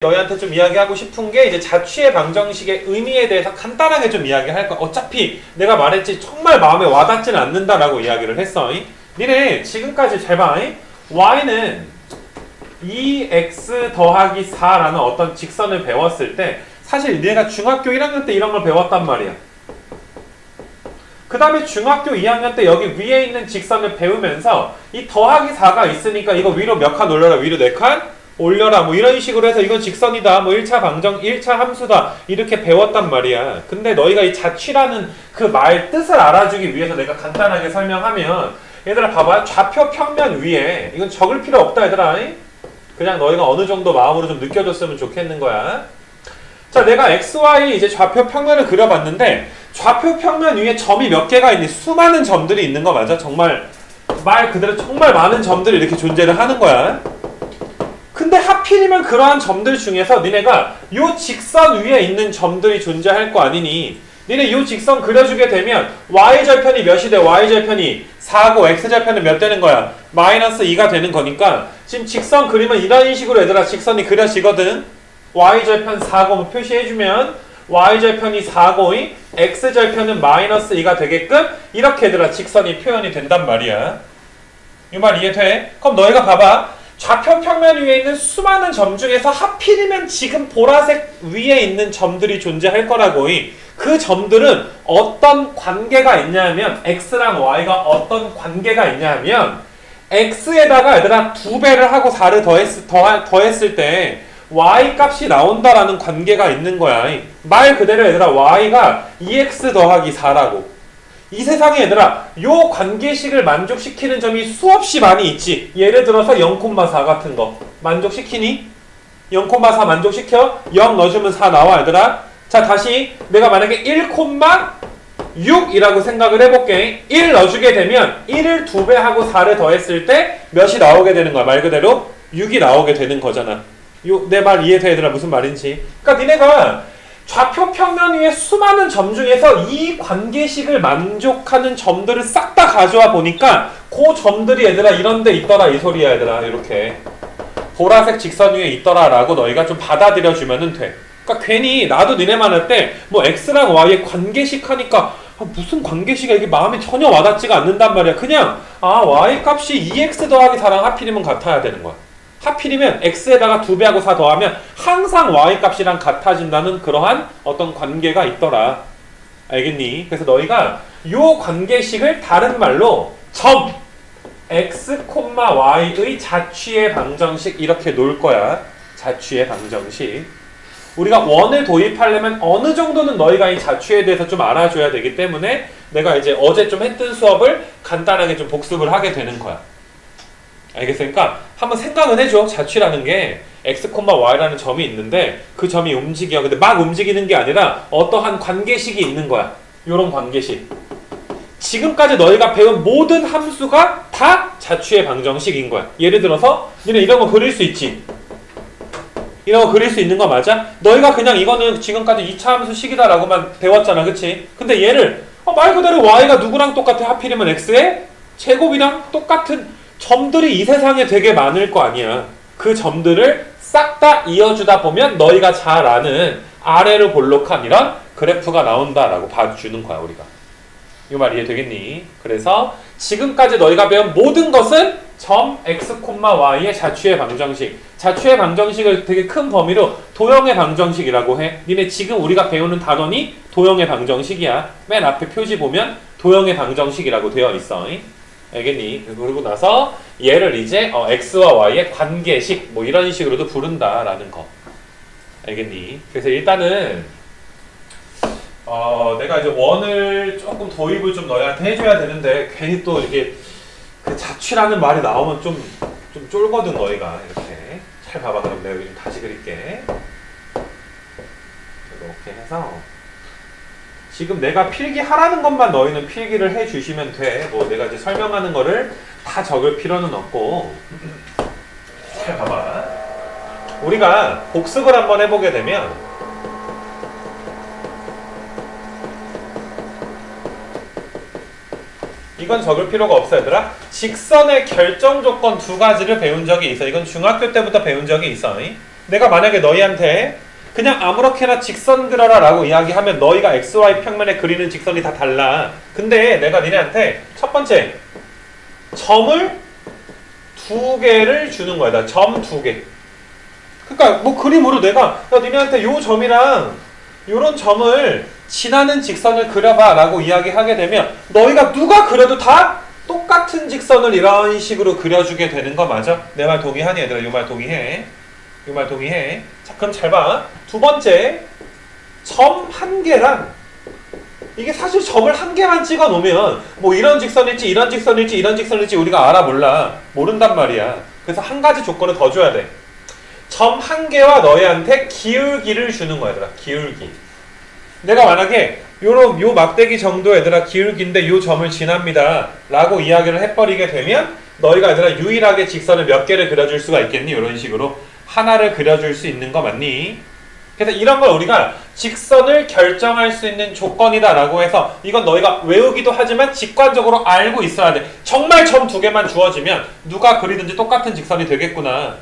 너희한테 좀 이야기하고 싶은 게 이제 자취의 방정식의 의미에 대해서 간단하게 좀 이야기할 거야. 어차피 내가 말했지 정말 마음에 와닿지는 않는다라고 이야기를 했어. 니네 지금까지 잘 봐. y는 2x 더하기 4라는 어떤 직선을 배웠을 때 사실 니네가 중학교 1학년 때 이런 걸 배웠단 말이야. 그 다음에 중학교 2학년 때 여기 위에 있는 직선을 배우면서 이 더하기 4가 있으니까 이거 위로 몇 칸 올려라, 위로 4칸 올려라, 뭐 이런 식으로 해서 이건 직선이다, 뭐 1차 방정, 1차 함수다 이렇게 배웠단 말이야. 근데 너희가 이 자취라는 그 말 뜻을 알아주기 위해서 내가 간단하게 설명하면, 얘들아 봐봐. 좌표 평면 위에 이건 적을 필요 없다 얘들아. 그냥 너희가 어느 정도 마음으로 좀 느껴줬으면 좋겠는 거야. 자, 내가 xy 이제 좌표 평면을 그려봤는데 좌표 평면 위에 점이 몇 개가 있니? 수많은 점들이 있는 거 맞아? 정말 말 그대로 정말 많은 점들이 이렇게 존재를 하는 거야. 근데 하필이면 그러한 점들 중에서 니네가 요 직선 위에 있는 점들이 존재할 거 아니니, 니네 요 직선 그려주게 되면 y절편이 몇이 돼? y절편이 4고 x절편은 몇 되는 거야? 마이너스 2가 되는 거니까 지금 직선 그리면 이런 식으로 얘들아 직선이 그려지거든. y절편 4고 표시해주면 y절편이 4고인 x절편은 마이너스 2가 되게끔 이렇게 얘들아 직선이 표현이 된단 말이야. 이 말 이해돼? 그럼 너희가 봐봐. 좌표 평면 위에 있는 수많은 점 중에서 하필이면 지금 보라색 위에 있는 점들이 존재할 거라고. 그 점들은 어떤 관계가 있냐면 x랑 y가 어떤 관계가 있냐면 x에다가 얘들아 2배를 하고 4를 더했을 때 y 값이 나온다라는 관계가 있는 거야. 말 그대로 얘들아 y가 2x 더하기 4라고. 이 세상에 얘들아 요 관계식을 만족시키는 점이 수없이 많이 있지. 예를 들어서 0,4 같은 거 만족시키니? 0,4 만족시켜? 0 넣어주면 4 나와 얘들아. 자, 다시 내가 만약에 1,6이라고 생각을 해볼게. 1 넣어주게 되면 1을 2배 하고 4를 더했을 때 몇이 나오게 되는 거야? 말 그대로 6이 나오게 되는 거잖아. 내 말 이해돼 얘들아 무슨 말인지? 그러니까 니네가 좌표 평면 위에 수많은 점 중에서 이 관계식을 만족하는 점들을 싹 다 가져와 보니까 그 점들이 얘들아 이런 데 있더라 이 소리야 얘들아. 이렇게 보라색 직선 위에 있더라 라고 너희가 좀 받아들여 주면은 돼. 그러니까 괜히 나도 니네만 할 때 뭐 x랑 y의 관계식 하니까 무슨 관계식이야 이게 마음에 전혀 와닿지가 않는단 말이야. 그냥 y 값이 2x 더하기 4랑 하필이면 같아야 되는 거야. 하필이면 x에다가 2배하고 4 더하면 항상 y 값이랑 같아진다는 그러한 어떤 관계가 있더라. 알겠니? 그래서 너희가 요 관계식을 다른 말로 점 x, y의 자취의 방정식 이렇게 놓을 거야. 자취의 방정식. 우리가 원을 도입하려면 어느 정도는 너희가 이 자취에 대해서 좀 알아줘야 되기 때문에 내가 이제 어제 좀 했던 수업을 간단하게 좀 복습을 하게 되는 거야. 알겠으니까 한번 생각은 해줘. 자취라는 게 x, y라는 점이 있는데 그 점이 움직여. 근데 막 움직이는 게 아니라 어떠한 관계식이 있는 거야. 요런 관계식. 지금까지 너희가 배운 모든 함수가 다 자취의 방정식인 거야. 예를 들어서 니네 이런 거 그릴 수 있지. 이런 거 그릴 수 있는 거 맞아? 너희가 그냥 이거는 지금까지 2차 함수 식이다라고만 배웠잖아. 그치? 근데 얘를 말 그대로 y가 누구랑 똑같아? 하필이면 x의 제곱이랑 똑같은 점들이 이 세상에 되게 많을 거 아니야. 그 점들을 싹 다 이어주다 보면 너희가 잘 아는 아래로 볼록한 이런 그래프가 나온다라고 봐주는 거야 우리가. 이 말 이해되겠니? 그래서 지금까지 너희가 배운 모든 것은 점 x, y의 자취의 방정식. 자취의 방정식을 되게 큰 범위로 도형의 방정식이라고 해. 니네 지금 우리가 배우는 단원이 도형의 방정식이야. 맨 앞에 표지 보면 도형의 방정식이라고 되어 있어. 알겠니? 그러고 나서 얘를 이제 x와 y의 관계식 뭐 이런 식으로도 부른다라는 거. 알겠니? 그래서 일단은 내가 이제 원을 조금 도입을 좀 너희한테 해줘야 되는데 괜히 또 이렇게 그 자취라는 말이 나오면 좀 쫄거든 너희가. 이렇게 잘 봐봐. 그럼 내가 여기 좀 다시 그릴게. 이렇게 해서 지금 내가 필기하라는 것만 너희는 필기를 해주시면 돼. 뭐 내가 이제 설명하는 거를 다 적을 필요는 없고. 잘 봐봐. 우리가 복습을 한번 해보게 되면 이건 적을 필요가 없어 얘들아. 직선의 결정 조건 두 가지를 배운 적이 있어. 이건 중학교 때부터 배운 적이 있어. 내가 만약에 너희한테 그냥 아무렇게나 직선 그려라 라고 이야기하면 너희가 XY 평면에 그리는 직선이 다 달라. 근데 내가 니네한테 첫 번째 점을 2개를 주는 거야. 점 2개. 그러니까 뭐 그림으로 내가 야, 니네한테 요 점이랑 요런 점을 지나는 직선을 그려봐 라고 이야기하게 되면 너희가 누가 그려도 다 똑같은 직선을 이런 식으로 그려주게 되는 거 맞아? 내 말 동의하니 얘들아? 요 말 동의해? 요 말 동의해? 자 그럼 잘 봐. 두 번째 점 1개랑 이게 사실 점을 1개만 찍어 놓으면 뭐 이런 직선일지 이런 직선일지 이런 직선일지 우리가 알아 몰라. 모른단 말이야. 그래서 한 가지 조건을 더 줘야 돼. 점 1개와 너희한테 기울기를 주는 거야 얘들아. 기울기. 내가 만약에 요 막대기 정도 얘들아 기울기인데 요 점을 지납니다 라고 이야기를 해버리게 되면 너희가 얘들아 유일하게 직선을 몇 개를 그려줄 수가 있겠니? 이런 식으로 하나를 그려줄 수 있는 거 맞니? 그래서 이런 걸 우리가 직선을 결정할 수 있는 조건이다 라고 해서 이건 너희가 외우기도 하지만 직관적으로 알고 있어야 돼. 정말 점 2개만 주어지면 누가 그리든지 똑같은 직선이 되겠구나.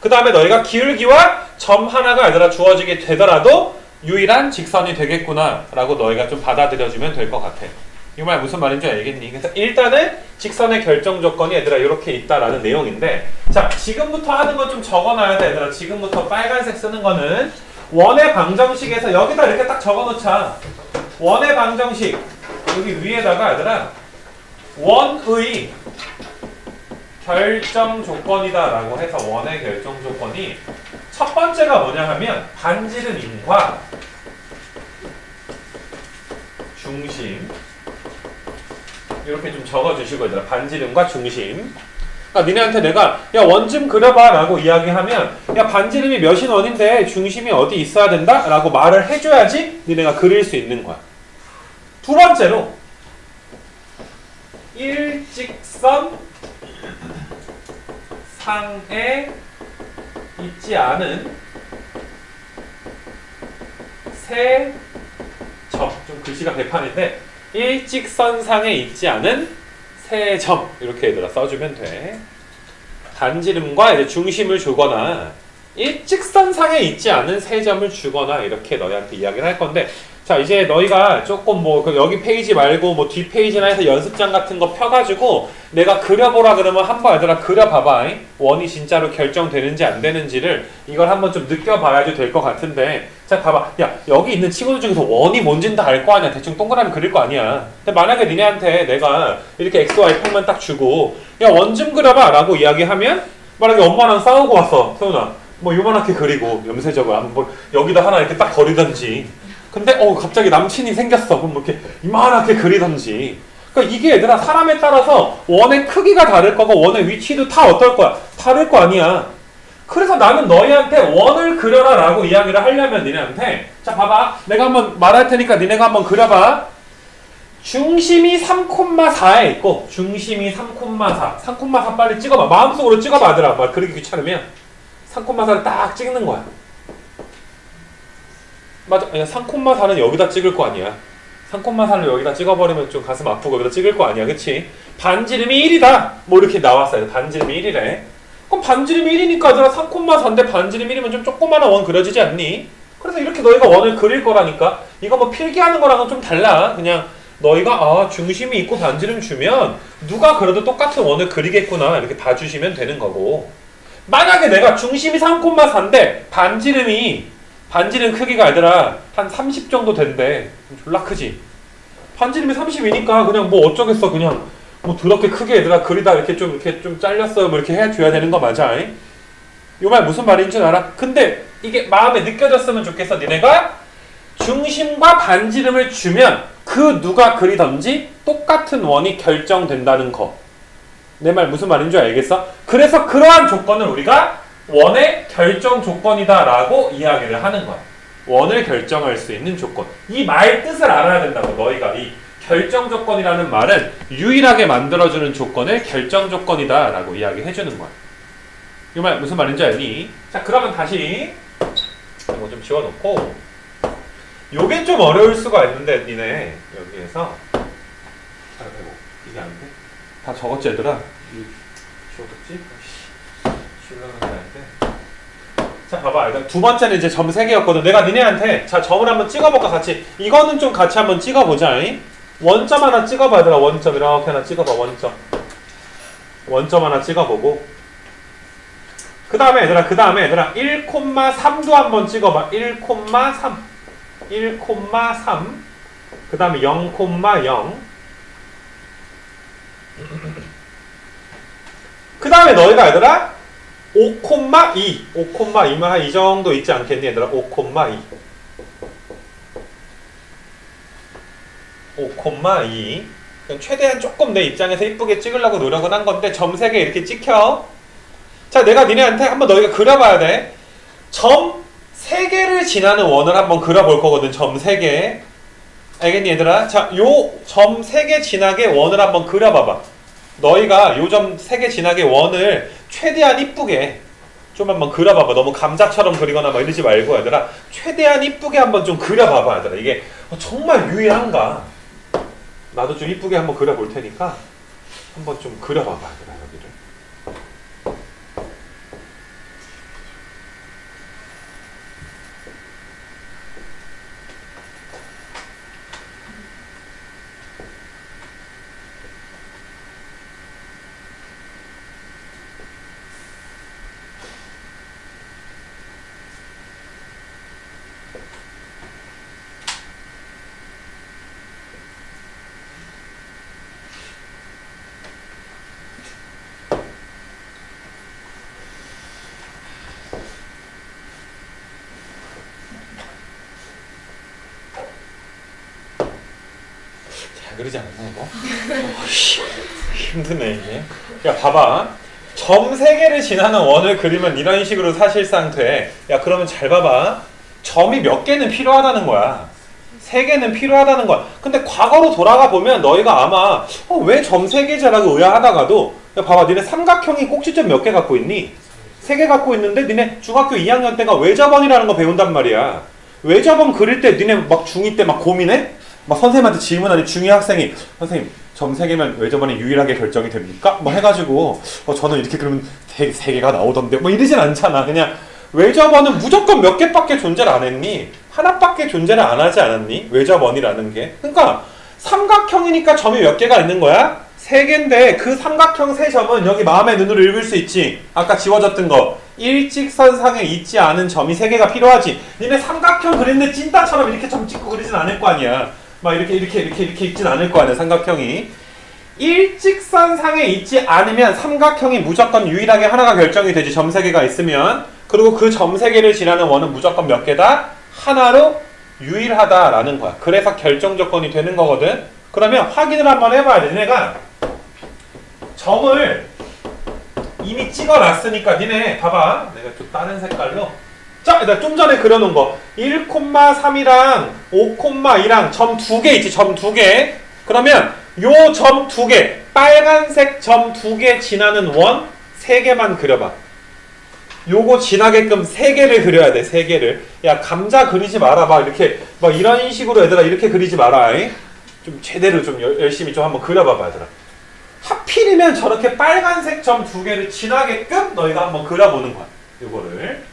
그 다음에 너희가 기울기와 점 하나가 얘들아 주어지게 되더라도 유일한 직선이 되겠구나 라고 너희가 좀 받아들여주면 될 것 같아. 이 말 무슨 말인지 알겠니? 그래서 일단은 직선의 결정 조건이 얘들아 이렇게 있다라는 내용인데 자 지금부터 하는 건 좀 적어놔야 돼 얘들아. 지금부터 빨간색 쓰는 거는 원의 방정식에서 여기다 이렇게 딱 적어놓자. 원의 방정식 여기 위에다가 얘들아 원의 결정 조건이다 라고 해서 원의 결정 조건이 첫 번째가 뭐냐 하면 반지름인과 중심 이렇게 좀 적어주시고 얘들아 반지름과 중심. 그러니까 니네한테 내가 야 원 좀 그려봐 라고 이야기하면 야 반지름이 몇인 원인데 중심이 어디 있어야 된다? 라고 말을 해줘야지 니네가 그릴 수 있는 거야. 두 번째로 일직선 상에 있지 않은 세 점, 좀 글씨가 개판인데 일직선상에 있지 않은 세 점 이렇게 얘들아 써주면 돼. 반지름과 이제 중심을 주거나 일직선상에 있지 않은 세 점을 주거나 이렇게 너희한테 이야기를 할 건데 자 이제 너희가 조금 뭐 여기 페이지 말고 뭐 뒷 페이지나 해서 연습장 같은 거 펴가지고 내가 그려보라 그러면 한번 얘들아 그려봐봐. 원이 진짜로 결정되는지 안 되는지를 이걸 한번 좀 느껴봐야지 될 것 같은데 자 봐봐. 야 여기 있는 친구들 중에서 원이 뭔지는 다 알 거 아니야. 대충 동그라미 그릴 거 아니야. 근데 만약에 니네한테 내가 이렇게 XY 평면 딱 주고 야 원 좀 그려봐 라고 이야기하면 만약에 엄마랑 싸우고 왔어. 태훈아 뭐 요만하게 그리고 염세적으로 뭐 여기다 하나 이렇게 딱 거리던지 근데 갑자기 남친이 생겼어. 그럼 뭐 이렇게 이만하게 그리던지. 그러니까 이게 얘들아 사람에 따라서 원의 크기가 다를 거고 원의 위치도 다 어떨 거야? 다를 거 아니야. 그래서 나는 너희한테 원을 그려라 라고 이야기를 하려면 니네한테 자 봐봐. 내가 한번 말할 테니까 니네가 한번 그려봐. 중심이 3,4에 있고 중심이 3,4 3,4 빨리 찍어봐. 마음속으로 찍어봐 아들아. 말 그리기 귀찮으면 3,4를 딱 찍는 거야. 맞아. 3,4는 여기다 찍을 거 아니야. 3,4를 여기다 찍어버리면 좀 가슴 아프고 여기다 찍을 거 아니야. 그치? 반지름이 1이다. 뭐 이렇게 나왔어요. 반지름이 1이래. 그럼 반지름이 1이니까 얘들아 3,4인데 반지름 1이면 좀 조그마한 원 그려지지 않니? 그래서 이렇게 너희가 원을 그릴 거라니까. 이거 뭐 필기하는 거랑은 좀 달라. 그냥 너희가 중심이 있고 반지름 주면 누가 그려도 똑같은 원을 그리겠구나 이렇게 봐주시면 되는 거고 만약에 내가 중심이 3,4인데 반지름 크기가 얘들아 한 30 정도 된대. 졸라 크지? 반지름이 30이니까 그냥 뭐 어쩌겠어. 그냥 뭐 더럽게 크게 얘들아 그리다 이렇게 좀 잘렸어요. 뭐 이렇게 해줘야 되는 거 맞아? 이 말 무슨 말인지 알아? 근데 이게 마음에 느껴졌으면 좋겠어. 니네가 중심과 반지름을 주면 그 누가 그리던지 똑같은 원이 결정된다는 거. 내 말 무슨 말인 줄 알겠어? 그래서 그러한 조건을 우리가 원의 결정 조건이다 라고 이야기를 하는 거야. 원을 결정할 수 있는 조건. 이 말 뜻을 알아야 된다고. 너희가 이 결정 조건이라는 말은 유일하게 만들어주는 조건을 결정 조건이다 라고 이야기해주는 거야. 이 말 무슨 말인지 알니? 자 그러면 다시 이거 좀 지워놓고 요게 좀 어려울 수가 있는데 니네 여기에서 아이고 이게 안 돼? 다 적었지 얘들아? 지워뒀지? 자, 봐봐. 일단 두 번째는 이제 점 3개였거든. 내가 니네한테 자, 점을 한번 찍어볼까 같이. 이거는 좀 같이 한번 찍어보자. 원점 하나 찍어봐, 얘들아. 원점 이렇게 하나 찍어봐. 원점 하나 찍어보고. 그 다음에 얘들아 1,3도 한번 찍어봐. 1,3. 그 다음에 0,0. 그 다음에 너희가 얘들아 5,2. 5,2면 한 이 정도 있지 않겠니 얘들아? 5,2. 5,2. 최대한 조금 내 입장에서 이쁘게 찍으려고 노력은 한 건데 점 3개 이렇게 찍혀. 자, 내가 니네한테 한번 너희가 그려봐야 돼. 점 3개를 지나는 원을 한번 그려볼 거거든. 점 3개. 알겠니 얘들아? 자, 요 점 3개 지나게 원을 한번 그려봐봐. 너희가 요 점 3개 지나게 원을 최대한 이쁘게 좀 한번 그려봐봐. 너무 감자처럼 그리거나 막 이러지 말고 얘들아. 최대한 이쁘게 한번 좀 그려봐봐 얘들아. 이게 정말 유일한가? 나도 좀 이쁘게 한번 그려볼 테니까 한번 좀 그려봐봐 얘들아 여기를. 그러지 않나 이거? 힘드네 이게. 야 봐봐. 점 3개를 지나는 원을 그리면 이런 식으로 사실상 돼. 야 그러면 잘 봐봐. 점이 몇 개는 필요하다는 거야. 3개는 필요하다는 거야. 근데 과거로 돌아가 보면 너희가 아마 왜 점 3개자라고 의아하다가도 야 봐봐. 니네 삼각형이 꼭지점 몇 개 갖고 있니? 3개 갖고 있는데 니네 중학교 2학년 때가 외접원이라는 거 배운단 말이야. 외접원 그릴 때 니네 막 중2 때 막 고민해? 막 선생님한테 질문하니 중2 학생이 선생님 점 3개면 외접원이 유일하게 결정이 됩니까? 뭐 해가지고 저는 이렇게 그러면 3개가 나오던데 뭐 이러진 않잖아. 그냥 외접원은 무조건 몇 개밖에 존재를 안 했니? 하나밖에 존재를 안 하지 않았니? 외접원이라는 게. 그러니까 삼각형이니까 점이 몇 개가 있는 거야? 3개인데 그 삼각형 3점은 여기 마음의 눈으로 읽을 수 있지. 아까 지워졌던 거. 일직선상에 있지 않은 점이 3개가 필요하지. 니네 삼각형 그리는데 찐따처럼 이렇게 점 찍고 그리진 않을 거 아니야. 막 이렇게 있진 않을 거 아니야, 삼각형이. 일직선상에 있지 않으면 삼각형이 무조건 유일하게 하나가 결정이 되지, 점 3개가 있으면. 그리고 그 점 3개를 지나는 원은 무조건 몇 개다? 하나로 유일하다라는 거야. 그래서 결정 조건이 되는 거거든. 그러면 확인을 한번 해봐야 돼. 니네가 점을 이미 찍어놨으니까 니네 봐봐. 내가 좀 다른 색깔로. 자, 일단 좀 전에 그려놓은 거 1,3이랑 5,2랑 점 2개 있지. 점 2개. 그러면 요 점 2개 빨간색 점 2개 지나는 원 3개만 그려봐. 요거 지나게끔 3개를 그려야 돼. 3개를. 야 감자 그리지 마라. 막 이렇게 막 이런 식으로 얘들아 이렇게 그리지 마라. 좀 제대로 좀 열심히 좀 한번 그려봐봐 얘들아. 하필이면 저렇게 빨간색 점 2개를 지나게끔 너희가 한번 그려보는 거야. 요거를.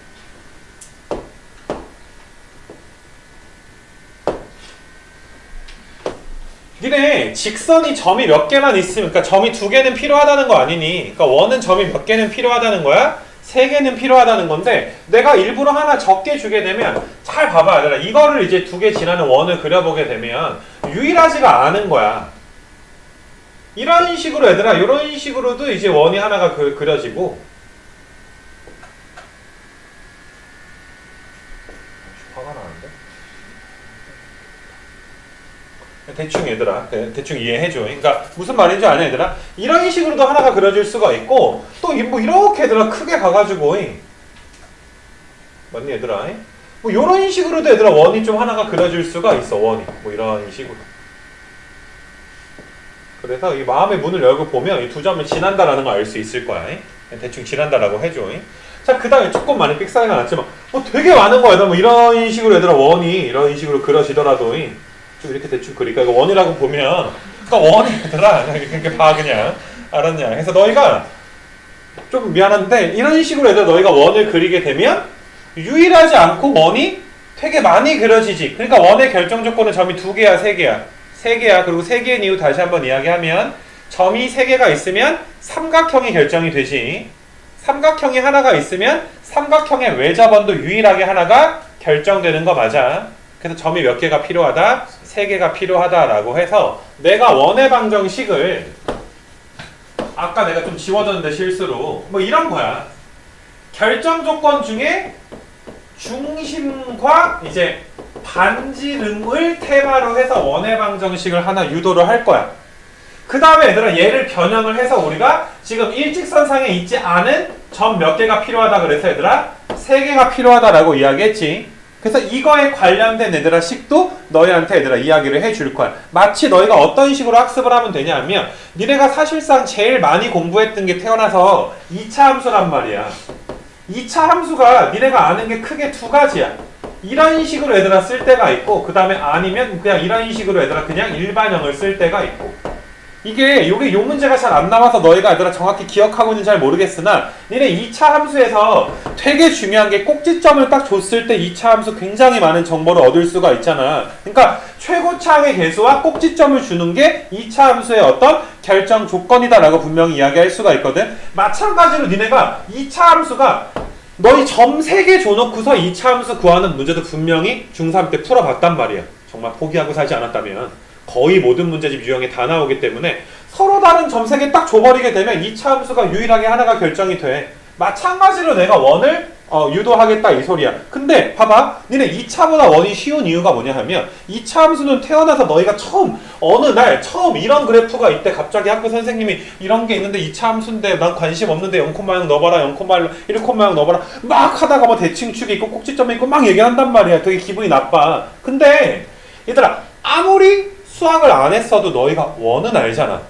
니네 직선이 점이 몇 개만 있으면, 그러니까 점이 2개는 필요하다는 거 아니니? 그러니까 원은 점이 몇 개는 필요하다는 거야? 3개는 필요하다는 건데 내가 일부러 하나 적게 주게 되면 잘 봐봐 얘들아. 이거를 이제 2개 지나는 원을 그려보게 되면 유일하지가 않은 거야. 이런 식으로 얘들아, 이런 식으로도 이제 원이 하나가 그려지고. 화가 나는데? 대충 얘들아, 대충 이해해줘. 그러니까 무슨 말인지 아냐 얘들아? 이런 식으로도 하나가 그려질 수가 있고 또 뭐 이렇게 얘들아 크게 가가지고 맞니 얘들아? 뭐 이런 식으로도 얘들아 원이 좀 하나가 그려질 수가 있어. 원이 뭐 이런 식으로. 그래서 이 마음의 문을 열고 보면 이 2점을 지난다라는 걸 알 수 있을 거야. 대충 지난다라고 해줘. 자, 그 다음에 조금 많이 삑사리가 났지만 되게 많은 거야. 뭐 이런 식으로 얘들아 원이 이런 식으로 그려지더라도 좀 이렇게 대충 그리니까 이거 원이라고 보면 그러니까 원이 얘들아 이렇게 봐 그냥. 알았냐? 그래서 너희가 좀 미안한데 이런 식으로 얘들아 너희가 원을 그리게 되면 유일하지 않고 원이 되게 많이 그려지지. 그러니까 원의 결정 조건은 점이 2개야, 3개야? 3개야. 그리고 3개인 이유 다시 한번 이야기하면 점이 3개가 있으면 삼각형이 결정이 되지. 삼각형이 하나가 있으면 삼각형의 외접원도 유일하게 하나가 결정되는 거 맞아. 그래서 점이 몇 개가 필요하다? 3개가 필요하다라고 해서 내가 원의 방정식을 아까 내가 좀 지워졌는데 실수로 뭐 이런 거야. 결정 조건 중에 중심과 이제 반지름을 테마로 해서 원의 방정식을 하나 유도를 할 거야. 그 다음에 얘들아 얘를 변형을 해서 우리가 지금 일직선상에 있지 않은 점 몇 개가 필요하다 그래서 얘들아 3개가 필요하다라고 이야기했지. 그래서 이거에 관련된 얘들아 식도 너희한테 얘들아 이야기를 해줄 거야. 마치 너희가 어떤 식으로 학습을 하면 되냐면 니네가 사실상 제일 많이 공부했던 게 태어나서 2차 함수란 말이야. 2차 함수가 니네가 아는 게 크게 2가지야. 이런 식으로 얘들아 쓸 때가 있고 그 다음에 아니면 그냥 이런 식으로 얘들아 그냥 일반형을 쓸 때가 있고 요게 요 문제가 잘 안 나와서 너희가 얘들아 정확히 기억하고는 잘 모르겠으나 니네 2차 함수에서 되게 중요한 게 꼭지점을 딱 줬을 때 2차 함수 굉장히 많은 정보를 얻을 수가 있잖아. 그러니까 최고차항의 개수와 꼭지점을 주는 게 2차 함수의 어떤 결정 조건이다라고 분명히 이야기할 수가 있거든. 마찬가지로 니네가 2차 함수가 너희 점 3개 줘놓고서 2차 함수 구하는 문제도 분명히 중3 때 풀어봤단 말이야. 정말 포기하고 살지 않았다면. 거의 모든 문제집 유형에 다 나오기 때문에 서로 다른 점 3개 딱 줘버리게 되면 2차 함수가 유일하게 하나가 결정이 돼. 마찬가지로 내가 원을 유도하겠다 이 소리야. 근데 봐봐. 니네 2차보다 원이 쉬운 이유가 뭐냐 하면 2차 함수는 태어나서 너희가 어느 날 처음 이런 그래프가 있대. 갑자기 학교 선생님이 이런 게 있는데 2차 함수인데 난 관심 없는데 0,0 넣어봐라 0,1 1,0 넣어봐라 막 하다가 뭐 대칭축이 있고 꼭지점이 있고 막 얘기한단 말이야. 되게 기분이 나빠. 근데 얘들아 아무리 수학을 안 했어도 너희가 원은 알잖아.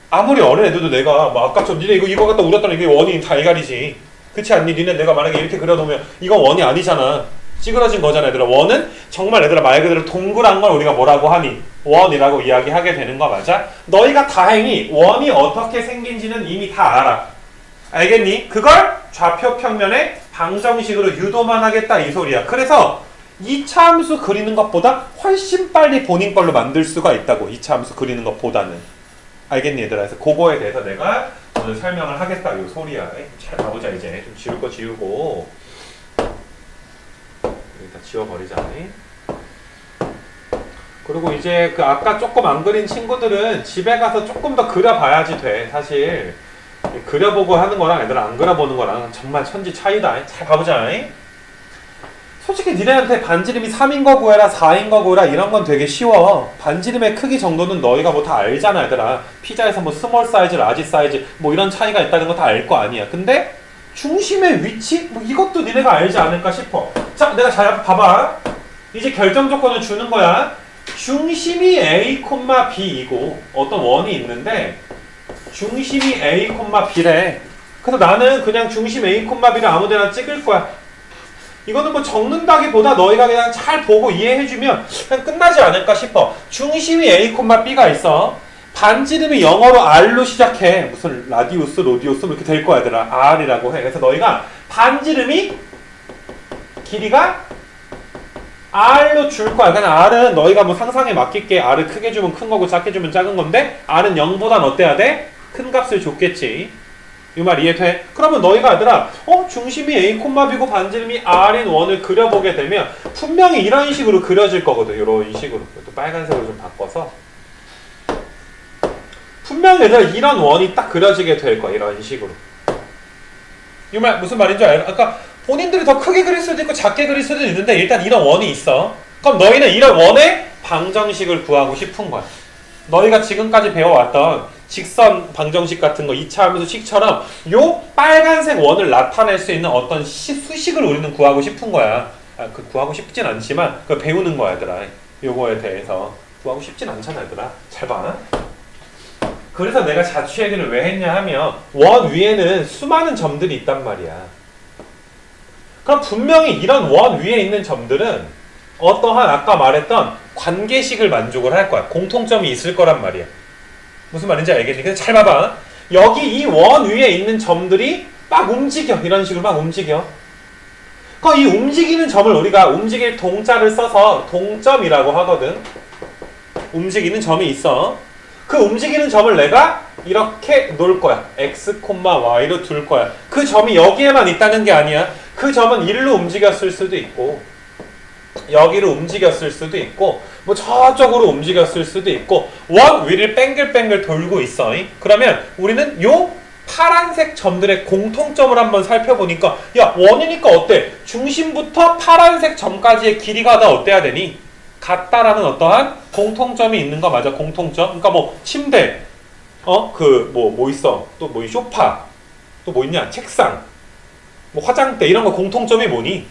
아무리 어린 애들도 내가 뭐 아까처럼 니네 이거 갖다 우렸더니 이게 원이 달걀이지. 그렇지 않니? 니네 내가 만약에 이렇게 그려놓으면 이건 원이 아니잖아. 찌그러진 거잖아 얘들아. 원은 정말 얘들아 말 그대로 동그란 걸 우리가 뭐라고 하니? 원이라고 이야기하게 되는 거 맞아? 너희가 다행히 원이 어떻게 생긴지는 이미 다 알아. 알겠니? 그걸 좌표 평면의 방정식으로 유도만 하겠다 이 소리야. 그래서 2차 함수 그리는 것보다 훨씬 빨리 본인 걸로 만들 수가 있다고. 2차 함수 그리는 것보다는. 알겠니 얘들아? 그래서 그거에 대해서 내가 오늘 설명을 하겠다 이 소리야. 잘 가보자 이제. 좀 지울 거 지우고 여기 다 지워버리자. 그리고 이제 그 아까 조금 안 그린 친구들은 집에 가서 조금 더 그려봐야지 돼. 사실 그려보고 하는 거랑 얘들아 안 그려보는 거랑 정말 천지 차이다. 잘 가보자. 솔직히 니네한테 반지름이 3인 거 구해라 4인 거 구해라 이런 건 되게 쉬워. 반지름의 크기 정도는 너희가 뭐 다 알잖아 얘들아. 피자에서 뭐 스몰 사이즈, 라지 사이즈 뭐 이런 차이가 있다는 거 다 알 거 아니야. 근데 중심의 위치? 뭐 이것도 니네가 알지 않을까 싶어. 자 내가 잘 봐봐. 이제 결정 조건을 주는 거야. 중심이 A, B이고 어떤 원이 있는데 중심이 A, B래. 그래서 나는 그냥 중심 A, B를 아무데나 찍을 거야. 이거는 뭐 적는다기보다 너희가 그냥 잘 보고 이해해주면 그냥 끝나지 않을까 싶어. 중심이 A, B가 있어. 반지름이 영어로 R로 시작해. 무슨 라디우스, 로디우스 이렇게 될 거야 얘들아. R이라고 해. 그래서 너희가 반지름이 길이가 R로 줄 거야. 그냥 R은 너희가 뭐 상상에 맡길게. R을 크게 주면 큰 거고 작게 주면 작은 건데 R은 0보단 어때야 돼? 큰 값을 줬겠지. 이 말 이해돼? 그러면 너희가 얘들아 중심이 A, B고 반지름이 R인 원을 그려보게 되면 분명히 이런 식으로 그려질 거거든. 이런 식으로. 또 빨간색으로 좀 바꿔서 분명히 얘들아 이런 원이 딱 그려지게 될 거야. 이런 식으로. 이 말 무슨 말인지 알아? 아까 본인들이 더 크게 그릴 수도 있고 작게 그릴 수도 있는데 일단 이런 원이 있어. 그럼 너희는 이런 원의 방정식을 구하고 싶은 거야. 너희가 지금까지 배워왔던 직선 방정식 같은 거 2차 함수 식처럼 요 빨간색 원을 나타낼 수 있는 어떤 수식을 우리는 구하고 싶은 거야. 구하고 싶진 않지만 그걸 배우는 거야 얘들아. 요거에 대해서 구하고 싶진 않잖아 얘들아. 잘 봐. 그래서 내가 자취 얘기를 왜 했냐 하면 원 위에는 수많은 점들이 있단 말이야. 그럼 분명히 이런 원 위에 있는 점들은 어떠한 아까 말했던 관계식을 만족을 할 거야. 공통점이 있을 거란 말이야. 무슨 말인지 알겠니? 근데 잘 봐봐. 여기 이 원 위에 있는 점들이 막 움직여. 이런 식으로 막 움직여. 이 움직이는 점을 우리가 움직일 동자를 써서 동점이라고 하거든. 움직이는 점이 있어. 그 움직이는 점을 내가 이렇게 놓을 거야. x, y로 둘 거야. 그 점이 여기에만 있다는 게 아니야. 그 점은 일로 움직였을 수도 있고 여기로 움직였을 수도 있고 뭐 저쪽으로 움직였을 수도 있고 원 위를 뱅글뱅글 돌고 있어. 그러면 우리는 요 파란색 점들의 공통점을 한번 살펴보니까 야 원이니까 어때? 중심부터 파란색 점까지의 길이가 다 어때야 되니? 같다라는 어떠한 공통점이 있는 거 맞아. 공통점. 그러니까 뭐 침대 뭐 있어? 또 뭐 소파 또 뭐 있냐? 책상 뭐 화장대 이런 거 공통점이 뭐니?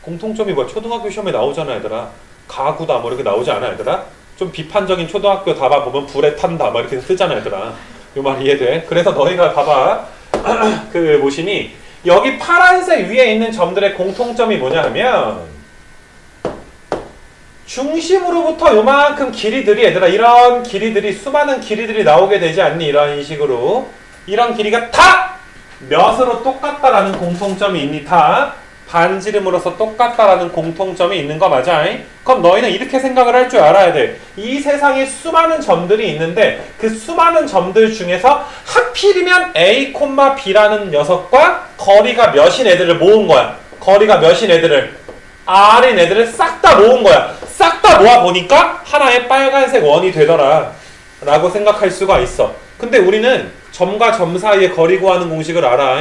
공통점이 뭐야? 초등학교 시험에 나오잖아 얘들아. 가구다 뭐 이렇게 나오지 않아 얘들아? 좀 비판적인 초등학교 답안 보면 불에 탄다 막 이렇게 쓰잖아 얘들아. 요 말 이해돼? 그래서 너희가 봐봐. 그 보시니 여기 파란색 위에 있는 점들의 공통점이 뭐냐 하면 중심으로부터 요만큼 길이들이 얘들아 이런 길이들이 수많은 길이들이 나오게 되지 않니? 이런 식으로 이런 길이가 다 몇으로 똑같다라는 공통점이 있니? 다 반지름으로서 똑같다라는 공통점이 있는 거 맞아? 그럼 너희는 이렇게 생각을 할 줄 알아야 돼. 이 세상에 수많은 점들이 있는데 그 수많은 점들 중에서 하필이면 A, B라는 녀석과 거리가 몇인 애들을 모은 거야. 거리가 몇인 애들을 R인 애들을 싹 다 모은 거야. 싹 다 모아보니까 하나의 빨간색 원이 되더라 라고 생각할 수가 있어. 근데 우리는 점과 점 사이의 거리 구하는 공식을 알아.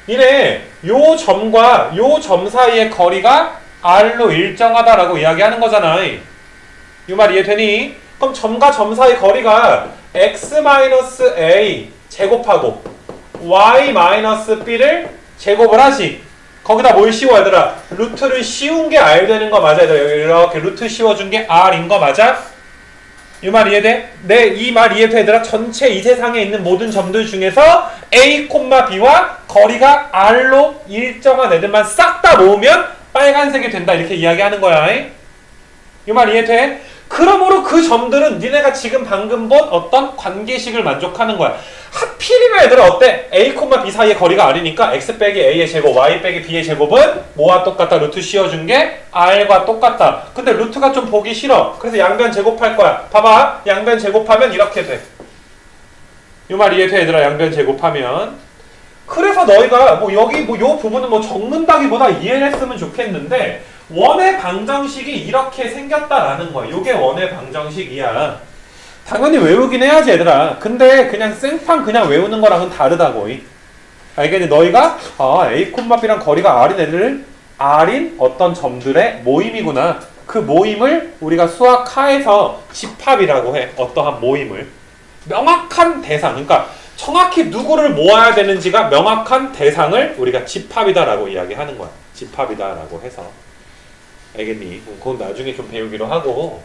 이래 요 점과 요 점 사이의 거리가 R로 일정하다라고 이야기하는 거잖아. 이 말 이해되니? 그럼 점과 점 사이 거리가 x-a 제곱하고 y-b를 제곱을 하지. 거기다 뭘 씌워 얘들아? 루트를 씌운 게 R 되는 거 맞아? 얘들아 이렇게 루트 씌워준 게 R인 거 맞아? 이 말 이해돼? 네, 이 말 이해돼 얘들아? 전체 이 세상에 있는 모든 점들 중에서 A, B와 거리가 R로 일정한 애들만 싹 다 모으면 빨간색이 된다 이렇게 이야기하는 거야. 이 말 이해돼? 그러므로 그 점들은 니네가 지금 방금 본 어떤 관계식을 만족하는 거야. 하필이면 얘들아 어때? A, B 사이의 거리가 R이니까 x 빼기 A의 제곱, y 빼기 B의 제곱은 뭐와 똑같다? 루트 씌워준 게 R과 똑같다. 근데 루트가 좀 보기 싫어. 그래서 양변 제곱할 거야. 봐봐. 양변 제곱하면 이렇게 돼. 이 말 이해돼 얘들아? 양변 제곱하면. 그래서 너희가 뭐 여기 뭐 요 부분은 뭐 적는다기보다 이해를 했으면 좋겠는데 원의 방정식이 이렇게 생겼다라는 거야. 요게 원의 방정식이야. 당연히 외우긴 해야지 얘들아. 근데 그냥 생판 그냥 외우는 거랑은 다르다고. 알겠니? 너희가 A, B랑 거리가 R인 애들 R인 어떤 점들의 모임이구나. 그 모임을 우리가 수학하에서 집합이라고 해. 어떠한 모임을. 명확한 대상. 그러니까 정확히 누구를 모아야 되는지가 명확한 대상을 우리가 집합이다라고 이야기하는 거야. 집합이다라고 해서. 알겠니? 그건 나중에 좀 배우기로 하고.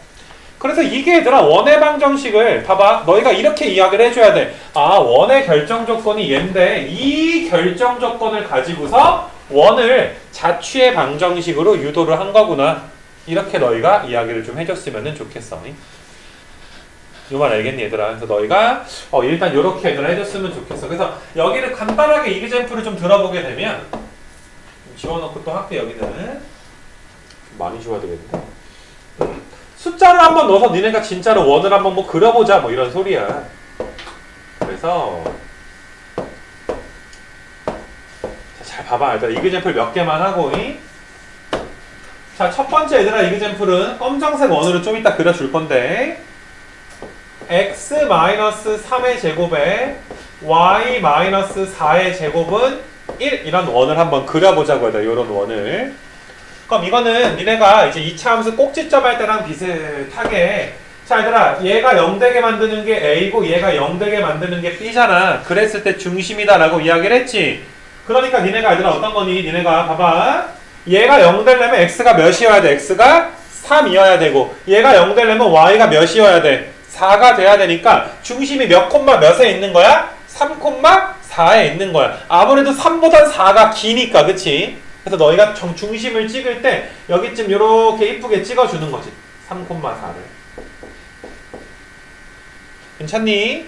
그래서 이게 얘들아 원의 방정식을 봐봐. 너희가 이렇게 이야기를 해줘야 돼. 원의 결정 조건이 얘인데 이 결정 조건을 가지고서 원을 자취의 방정식으로 유도를 한 거구나. 이렇게 너희가 이야기를 좀 해줬으면 좋겠어. 이 말 알겠니 얘들아? 그래서 너희가 일단 이렇게 얘들아 해줬으면 좋겠어. 그래서 여기를 간단하게 이그젬플을 좀 들어보게 되면 좀 지워놓고 또 할게. 여기는 좀 많이 지워야 되겠는데. 숫자를 한번 넣어서 니네가 진짜로 원을 한번 뭐 그려보자 뭐 이런 소리야. 그래서 잘 봐봐 얘들아. 이그젬플 몇 개만 하고 자, 첫 번째 얘들아 이그젬플은 검정색 원으로 좀 이따 그려줄 건데 x-3의 제곱에 y-4의 제곱은 1 이런 원을 한번 그려보자고 얘들아. 이런 원을. 그럼 이거는 니네가 이제 2차 함수 꼭지점 할 때랑 비슷하게 자 얘들아 얘가 0되게 만드는 게 A고 얘가 0되게 만드는 게 B잖아. 그랬을 때 중심이다 라고 이야기를 했지. 그러니까 니네가 얘들아 어떤 거니? 니네가 봐봐. 얘가 0 되려면 X가 몇이어야 돼? X가 3이어야 되고 얘가 0 되려면 Y가 몇이어야 돼? 4가 돼야 되니까 중심이 몇 콤마 몇에 있는 거야? 3,4에 있는 거야. 아무래도 3보단 4가 기니까 그치? 그래서 너희가 중심을 찍을 때 여기쯤 이렇게 이쁘게 찍어주는 거지. 3,4를. 괜찮니?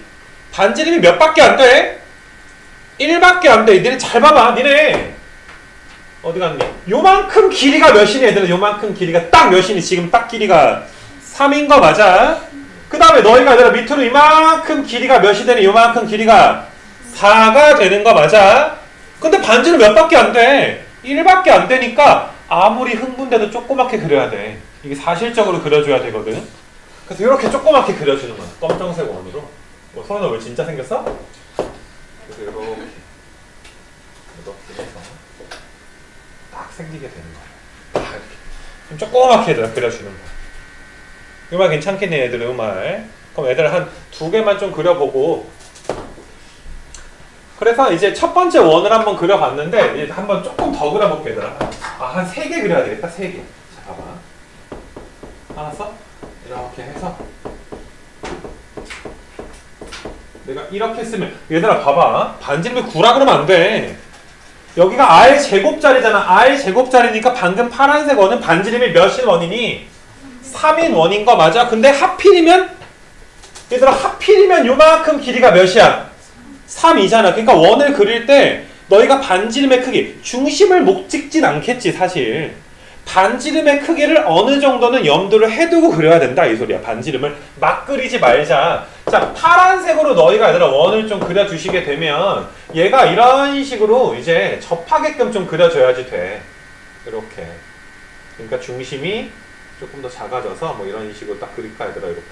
반지름이 몇 밖에 안 돼? 1밖에 안 돼. 니네 잘 봐봐. 니네 어디 갔니? 요만큼 길이가 몇이니 얘들아? 요만큼 길이가 딱 몇이니? 지금 딱 길이가 3인 거 맞아? 그 다음에 너희가 얘들아 밑으로 이만큼 길이가 몇이 되니? 요만큼 길이가 4가 되는 거 맞아? 근데 반지는 몇 밖에 안 돼? 1밖에 안 되니까 아무리 흥분돼도 조그맣게 그려야 돼. 이게 사실적으로 그려줘야 되거든. 그래서 이렇게 조그맣게 그려주는 거야. 검정색 원으로. 소연아 왜 진짜 생겼어? 그래서 이렇게 해서 딱 생기게 되는 거야. 딱 이렇게. 좀 조그맣게 얘들아 그려주는 거야. 이 말 괜찮겠네 얘들아 이 말. 그럼 얘들아 한 2개만 좀 그려보고. 그래서 이제 첫 번째 원을 한번 그려봤는데 이제 한번 조금 더 그려볼게 얘들아. 한 3개 그려야 되겠다. 3개. 자 봐봐. 알았어? 이렇게 해서 내가 이렇게 쓰면 얘들아 봐봐. 반지름이 9라 그러면 안 돼. 여기가 R 제곱자리잖아. R 제곱자리니까 방금 파란색 원은 반지름이 몇인 원이니? 3인 원인 거 맞아? 근데 하필이면 얘들아 하필이면 요만큼 길이가 몇이야? 3이잖아. 그러니까 원을 그릴 때 너희가 반지름의 크기, 중심을 못 찍진 않겠지 사실. 반지름의 크기를 어느 정도는 염두를 해두고 그려야 된다 이 소리야. 반지름을 막 그리지 말자. 자, 파란색으로 너희가 얘들아 원을 좀 그려주시게 되면 얘가 이런 식으로 이제 접하게끔 좀 그려줘야지 돼. 이렇게. 그러니까 중심이 조금 더 작아져서 뭐 이런 식으로 딱 그릴까 얘들아 이렇게.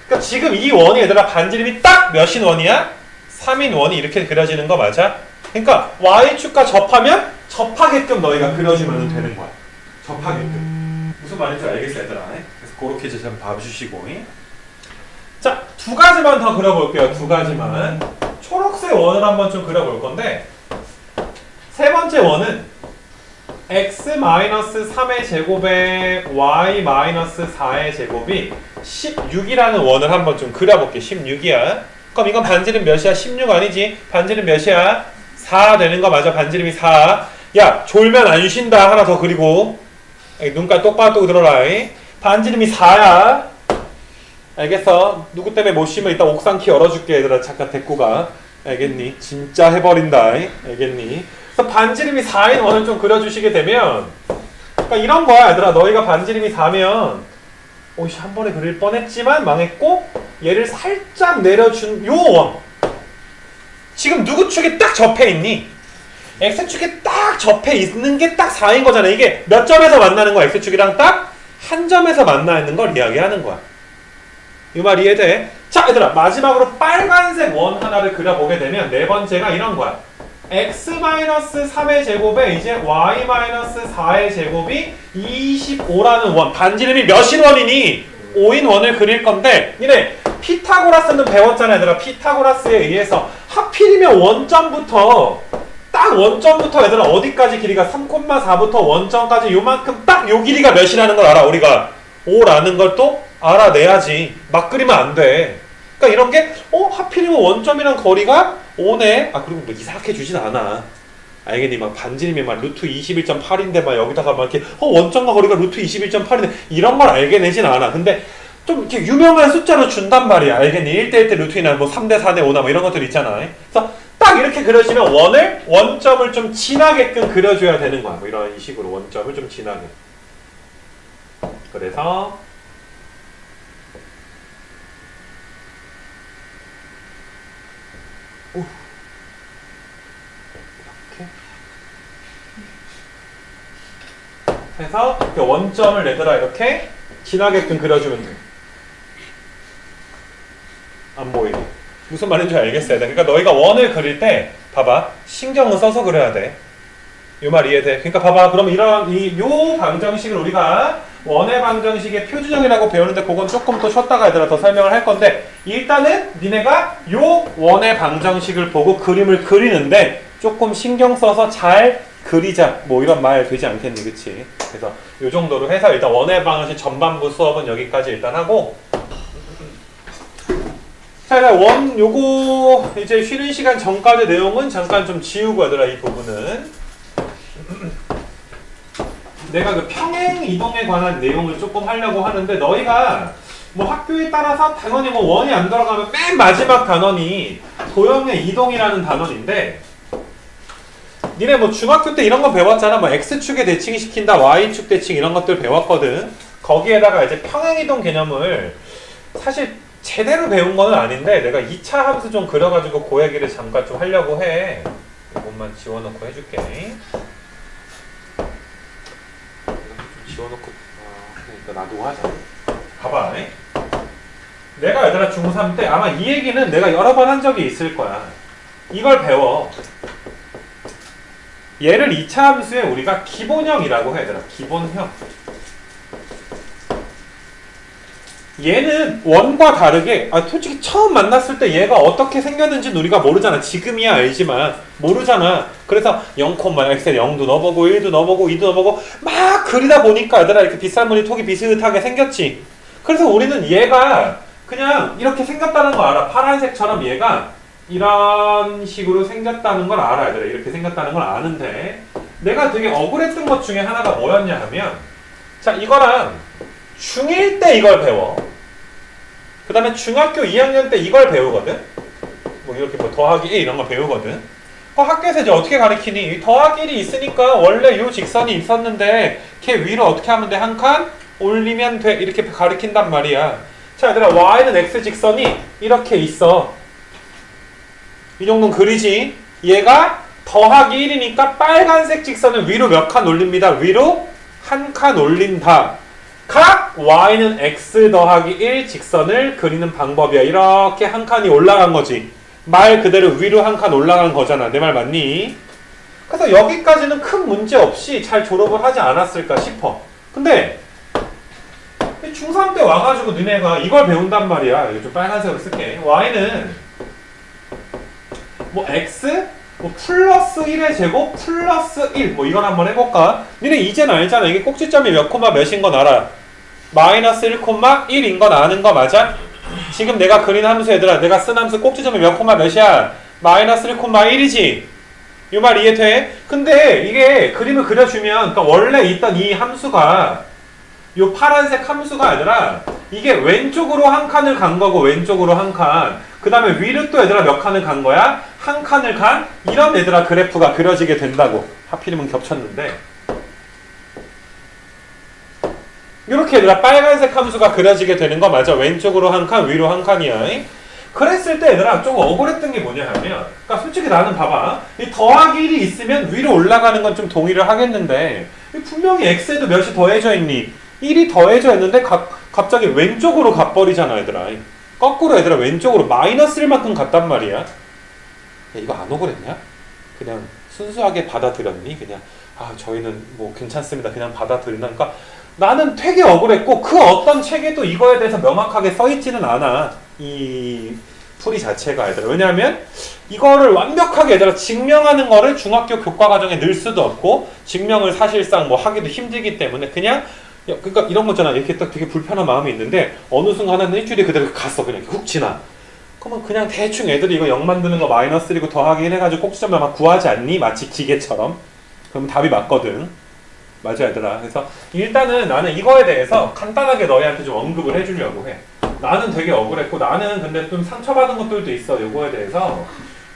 그러니까 지금 이 원이 얘들아 반지름이 딱 몇인 원이야? 3인 원이 이렇게 그려지는 거 맞아? 그러니까 Y축과 접하면 접하게끔 너희가 그려주면 되는 거야. 접하게끔. 무슨 말인지 알겠어 얘들아? 그래서 그렇게 이제 좀 봐주시고. 자, 2가지만 더 그려볼게요. 2가지만. 초록색 원을 한번 좀 그려볼 건데 세 번째 원은 x-3의 제곱에 y-4의 제곱이 16이라는 원을 한번 좀 그려볼게. 16이야. 그럼 이건 반지름 몇이야? 16 아니지? 반지름 몇이야? 4 되는 거 맞아? 반지름이 4. 야, 졸면 안 쉰다. 하나 더 그리고. 눈깔 똑바로 들어라. 반지름이 4야. 알겠어? 누구 때문에 못 쉬면 이따 옥상키 열어줄게. 얘들아 잠깐 데리고 가. 알겠니? 진짜 해버린다. 알겠니? 그래서 반지름이 4인 원을 좀 그려주시게 되면 그러니까 이런 거야 얘들아. 너희가 반지름이 4면 오이씨 한 번에 그릴 뻔했지만 망했고 얘를 살짝 내려준 요 원. 지금 누구 축에 딱 접해 있니? X축에 딱 접해 있는 게 딱 4인 거잖아. 이게 몇 점에서 만나는 거야? X축이랑 딱 한 점에서 만나 있는 걸 이야기하는 거야. 이 말 이해돼? 자 얘들아 마지막으로 빨간색 원 하나를 그려보게 되면 네 번째가 이런 거야. x-3의 제곱에 이제 y-4의 제곱이 25라는 원. 반지름이 몇인 원이니? 5인 원을 그릴 건데 니네 피타고라스는 배웠잖아 얘들아. 피타고라스에 의해서 하필이면 원점부터 딱 원점부터 얘들아 어디까지 길이가 3,4부터 원점까지 요만큼 딱 요 길이가 몇이라는 걸 알아. 우리가 5라는 걸 또 알아내야지. 막 그리면 안 돼. 그러니까 이런 게 하필이면 원점이랑 거리가 5네. 그리고 뭐 이상하게 주진 않아. 알겠니? 막 반지름이 막 루트 21.8인데 막 여기다가 막 이렇게 원점과 거리가 루트 21.8인데 이런 걸 알게 내진 않아. 근데 좀 이렇게 유명한 숫자로 준단 말이야. 알겠니? 1대1 대 루트이나 뭐 3대 4대 5나 뭐 이런 것들 있잖아. 그래서 딱 이렇게 그려지면 원점을 좀 진하게끔 그려줘야 되는 거야. 뭐 이런 식으로 원점을 좀 진하게. 그래서 해서 이렇게 원점을 내더라 이렇게 진하게끔 그려주면 돼. 안 보이게. 무슨 말인지 알겠어야 돼. 그러니까 너희가 원을 그릴 때 봐봐 신경을 써서 그려야 돼. 이 말 이해돼? 그러니까 봐봐 그럼 이런 요 방정식을 우리가 원의 방정식의 표준형이라고 배우는데 그건 조금 더 쉬었다가 얘들아 더 설명을 할 건데 일단은 니네가 요 원의 방정식을 보고 그림을 그리는데 조금 신경 써서 잘 그리자 뭐 이런 말 되지 않겠니? 그치? 그래서 요 정도로 해서 일단 원의 방정식 전반부 수업은 여기까지 일단 하고 자 일단 원 요거 이제 쉬는 시간 전까지 내용은 잠깐 좀 지우고 얘들아 이 부분은 내가 그 평행 이동에 관한 내용을 조금 하려고 하는데 너희가 뭐 학교에 따라서 당연히 뭐 원이 안 들어가면 맨 마지막 단원이 도형의 이동이라는 단원인데 니네 뭐 중학교 때 이런 거 배웠잖아. 뭐 x축에 대칭시킨다, y축 대칭 이런 것들 배웠거든. 거기에다가 이제 평행이동 개념을 사실 제대로 배운 거는 아닌데 내가 2차 함수 좀 그려가지고 그 얘기를 잠깐 좀 하려고 해. 이것만 지워놓고 해줄게. 좀 지워놓고 그러니까 놔두고 하자. 봐봐. 내가 얘들아 중3 때 아마 이 얘기는 내가 여러 번 한 적이 있을 거야. 이걸 배워. 얘를 2차 함수에 우리가 기본형이라고 해, 얘들아. 기본형. 얘는 원과 다르게 솔직히 처음 만났을 때 얘가 어떻게 생겼는지 우리가 모르잖아. 지금이야 알지만 모르잖아. 그래서 0,x에 0도 넣어보고 1도 넣어보고 2도 넣어보고 막 그리다 보니까 얘들아 이렇게 빗살무늬 톡이 비슷하게 생겼지. 그래서 우리는 얘가 그냥 이렇게 생겼다는 거 알아. 파란색처럼 얘가 이런 식으로 생겼다는 걸 알아. 얘들아 이렇게 생겼다는 걸 아는데 내가 되게 억울했던 것 중에 하나가 뭐였냐 하면 자 이거랑 중1 때 이걸 배워. 그 다음에 중학교 2학년 때 이걸 배우거든. 뭐 이렇게 뭐 더하기 1 이런 거 배우거든. 학교에서 이제 어떻게 가르치니? 더하기 1이 있으니까 원래 요 직선이 있었는데 걔 위로 어떻게 하면 돼? 한 칸 올리면 돼. 이렇게 가르친단 말이야. 자 얘들아 y는 x 직선이 이렇게 있어. 이 정도는 그리지. 얘가 더하기 1이니까 빨간색 직선을 위로 몇 칸 올립니다. 위로 한 칸 올린다. 각 y는 x 더하기 1 직선을 그리는 방법이야. 이렇게 한 칸이 올라간 거지. 말 그대로 위로 한 칸 올라간 거잖아. 내 말 맞니? 그래서 여기까지는 큰 문제 없이 잘 졸업을 하지 않았을까 싶어. 근데 중3 때 와가지고 너네가 이걸 배운단 말이야. 이거 좀 빨간색으로 쓸게. y는 뭐 x 뭐 플러스 1의 제곱 플러스 1 뭐 이걸 한번 해볼까? 니네 이제는 알잖아. 이게 꼭지점이 몇 콤마 몇인 건 알아. 마이너스 1 콤마 1인 건 아는 거 맞아? 지금 내가 그린 함수 얘들아 내가 쓴 함수 꼭지점이 몇 콤마 몇이야? 마이너스 1 콤마 1이지? 이 말 이해돼? 근데 이게 그림을 그려주면 그러니까 원래 있던 이 함수가 요 파란색 함수가 얘들아 이게 왼쪽으로 한 칸을 간 거고 왼쪽으로 한 칸 그 다음에 위로 또 얘들아 몇 칸을 간 거야? 한 칸을 간 이런 얘들아 그래프가 그려지게 된다고. 하필이면 겹쳤는데 이렇게 얘들아 빨간색 함수가 그려지게 되는 거 맞아. 왼쪽으로 한 칸 위로 한 칸이야. 그랬을 때 얘들아 좀 억울했던 게 뭐냐 하면 그러니까 솔직히 나는 봐봐 이 더하기 1이 있으면 위로 올라가는 건 좀 동의를 하겠는데 분명히 x에도 몇이 더해져 있니? 1이 더해져 있는데 갑자기 왼쪽으로 가버리잖아 얘들아. 거꾸로 얘들아 왼쪽으로 마이너스 1만큼 갔단 말이야. 야, 이거 안 억울했냐? 그냥 순수하게 받아들였니? 그냥 저희는 뭐 괜찮습니다. 그냥 받아들인다니까 나는 되게 억울했고 그 어떤 책에도 이거에 대해서 명확하게 써있지는 않아. 이 풀이 자체가 얘들아. 왜냐하면 이거를 완벽하게 얘들아 증명하는 거를 중학교 교과과정에 넣을 수도 없고 증명을 사실상 뭐 하기도 힘들기 때문에 그냥 그러니까 이런 거잖아. 이렇게 딱 되게 불편한 마음이 있는데 어느 순간에는 일주일이 그대로 갔어. 그냥 훅 지나. 그러면 그냥 대충 애들이 이거 0 만드는 거 마이너스 1이고 더하기 1 해가지고 꼭지점을 막 구하지 않니? 마치 기계처럼. 그러면 답이 맞거든. 맞아 얘들아. 그래서 일단은 나는 이거에 대해서 간단하게 너희한테 좀 언급을 해주려고 해. 나는 되게 억울했고 나는 근데 좀 상처받은 것들도 있어. 요거에 대해서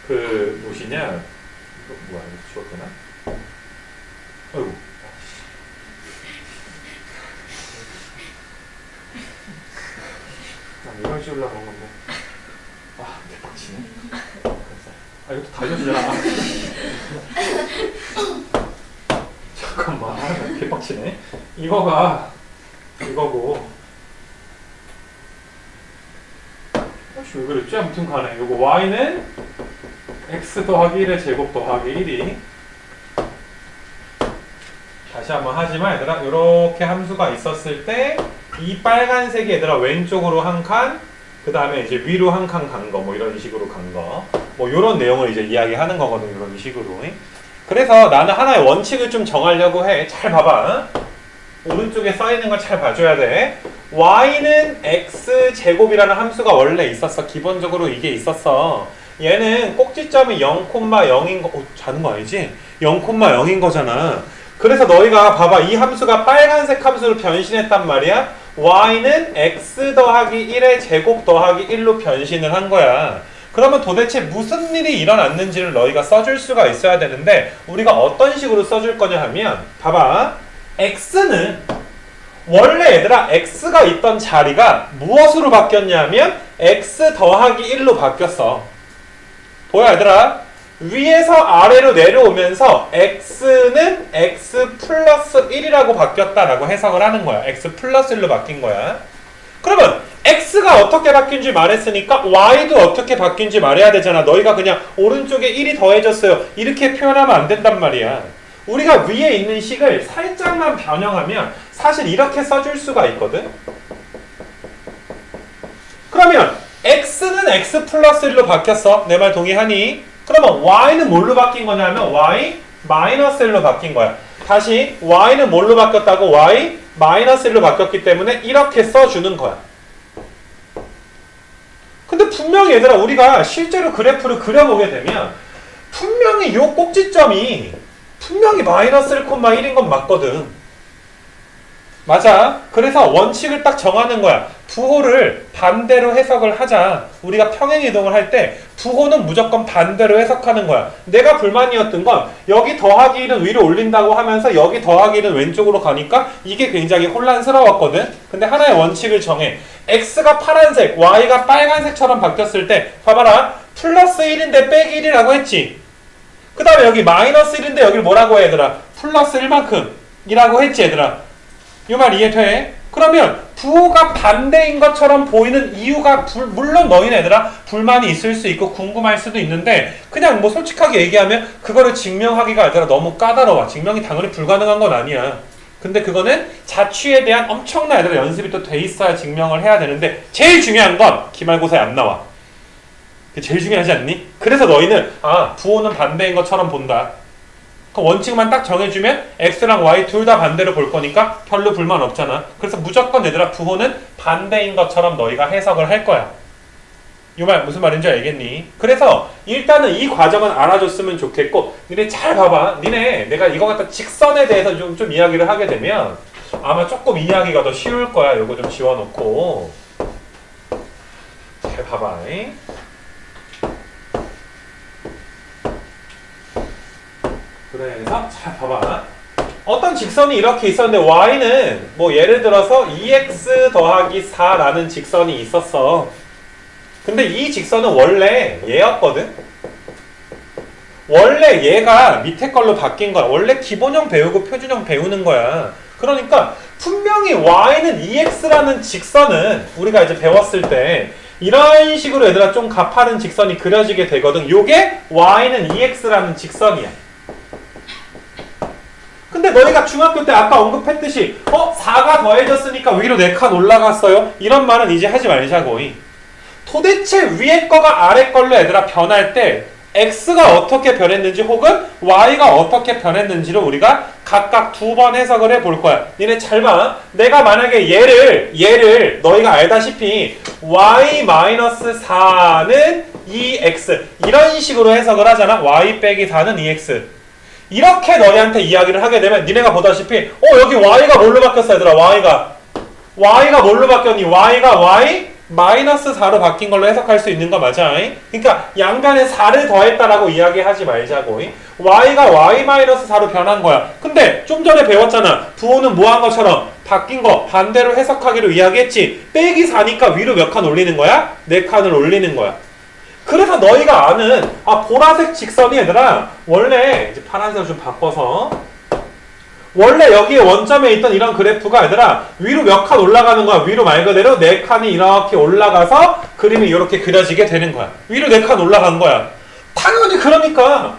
그 무엇이냐 이거 뭐야 이거 지웠구나. 어이구 이런 식으로 그런 건데 개빡치네. 이것도 달려주잖아. 잠깐만 개빡치네. 이거가 이거고 왜 그랬지? 아무튼 간에 요거 y는 x 더하기 1의 제곱 더하기 1이 다시 한번 하지만 얘들아 요렇게 함수가 있었을 때 이 빨간색이 얘들아 왼쪽으로 한 칸 그 다음에 이제 위로 한 칸 간 거 뭐 이런 식으로 간 거 뭐 요런 내용을 이제 이야기하는 거거든. 이런 식으로. 그래서 나는 하나의 원칙을 좀 정하려고 해. 잘 봐봐. 오른쪽에 써있는 걸 잘 봐줘야 돼. y는 x 제곱이라는 함수가 원래 있었어. 기본적으로 이게 있었어. 얘는 꼭지점이 0,0인 거 자는 거 아니지? 0,0인 거잖아. 그래서 너희가 봐봐. 이 함수가 빨간색 함수로 변신했단 말이야. y는 x 더하기 1의 제곱 더하기 1로 변신을 한 거야. 그러면 도대체 무슨 일이 일어났는지를 너희가 써줄 수가 있어야 되는데 우리가 어떤 식으로 써줄 거냐 하면 봐봐. x는 원래 얘들아 x가 있던 자리가 무엇으로 바뀌었냐 하면 x 더하기 1로 바뀌었어. 보여 얘들아? 위에서 아래로 내려오면서 x는 x 플러스 1이라고 바뀌었다라고 해석을 하는 거야. x 플러스 1로 바뀐 거야. 그러면 x가 어떻게 바뀐지 말했으니까 y도 어떻게 바뀐지 말해야 되잖아. 너희가 그냥 오른쪽에 1이 더해졌어요 이렇게 표현하면 안 된단 말이야. 우리가 위에 있는 식을 살짝만 변형하면 사실 이렇게 써줄 수가 있거든. 그러면 x는 x 플러스 1로 바뀌었어. 내 말 동의하니? 그러면 y는 뭘로 바뀐 거냐면 y 마이너스 1로 바뀐 거야. 다시 y는 뭘로 바뀌었다고? y 마이너스 1로 바뀌었기 때문에 이렇게 써주는 거야. 근데 분명히 얘들아 우리가 실제로 그래프를 그려보게 되면 분명히 이 꼭지점이 분명히 마이너스 1,1인 건 맞거든. 맞아. 그래서 원칙을 딱 정하는 거야. 부호를 반대로 해석을 하자. 우리가 평행이동을 할 때 부호는 무조건 반대로 해석하는 거야. 내가 불만이었던 건 여기 더하기 1은 위로 올린다고 하면서 여기 더하기 1은 왼쪽으로 가니까 이게 굉장히 혼란스러웠거든. 근데 하나의 원칙을 정해. x가 파란색, y가 빨간색처럼 바뀌었을 때 봐봐라. 플러스 1인데 빼기 1이라고 했지. 그 다음에 여기 마이너스 1인데 여기를 뭐라고 해 얘들아? 플러스 1만큼 이라고 했지 얘들아. 이 말 이해돼? 그러면 부호가 반대인 것처럼 보이는 이유가 물론 너희는 얘들아 불만이 있을 수 있고 궁금할 수도 있는데 그냥 뭐 솔직하게 얘기하면 그거를 증명하기가 얘들아 너무 까다로워. 증명이 당연히 불가능한 건 아니야. 근데 그거는 자취에 대한 엄청난 얘들아 연습이 또 돼 있어야 증명을 해야 되는데 제일 중요한 건 기말고사에 안 나와. 그게 제일 중요하지 않니? 그래서 너희는 부호는 반대인 것처럼 본다. 그 원칙만 딱 정해주면 x랑 y 둘 다 반대로 볼 거니까 별로 불만 없잖아. 그래서 무조건 얘들아 부호는 반대인 것처럼 너희가 해석을 할 거야. 이 말 무슨 말인지 알겠니? 그래서 일단은 이 과정은 알아줬으면 좋겠고 니네 잘 봐봐. 니네 내가 이거 갖다 직선에 대해서 좀 이야기를 하게 되면 아마 조금 이해하기가 더 쉬울 거야. 요거 좀 지워놓고 잘 봐봐. 그래서 잘 봐봐. 어떤 직선이 이렇게 있었는데 y는 뭐 예를 들어서 2x 더하기 4라는 직선이 있었어. 근데 이 직선은 원래 얘였거든. 원래 얘가 밑에 걸로 바뀐 거야. 원래 기본형 배우고 표준형 배우는 거야. 그러니까 분명히 y는 2x라는 직선은 우리가 이제 배웠을 때 이런 식으로 얘들아 좀 가파른 직선이 그려지게 되거든. 요게 y는 2x라는 직선이야. 근데 너희가 중학교 때 아까 언급했듯이 4가 더해졌으니까 위로 4칸 올라갔어요? 이런 말은 이제 하지 말자고. 도대체 위에 거가 아래 걸로 얘들아 변할 때 x가 어떻게 변했는지 혹은 y가 어떻게 변했는지를 우리가 각각 2번 해석을 해볼 거야. 니네 잘 봐. 내가 만약에 얘를 너희가 알다시피 y-4는 2x 이런 식으로 해석을 하잖아. y 빼기 4는 2x 이렇게 너희한테 이야기를 하게 되면 니네가 보다시피 여기 y가 뭘로 바뀌었어 얘들아. y가 뭘로 바뀌었니? y가 y 마이너스 4로 바뀐 걸로 해석할 수 있는 거 맞아. 그러니까 양변에 4를 더했다라고 이야기하지 말자고. y가 y 마이너스 4로 변한 거야. 근데 좀 전에 배웠잖아. 부호는 뭐 한 것처럼 바뀐 거 반대로 해석하기로 이야기했지. 빼기 4니까 위로 몇 칸 올리는 거야? 4칸을 올리는 거야. 그래서 너희가 아는 보라색 직선이 얘들아 원래 이제 파란색으로 좀 바꿔서 원래 여기에 원점에 있던 이런 그래프가 얘들아 위로 몇 칸 올라가는 거야. 위로 말 그대로 4칸이 이렇게 올라가서 그림이 이렇게 그려지게 되는 거야. 위로 4칸 올라간 거야. 당연히 그러니까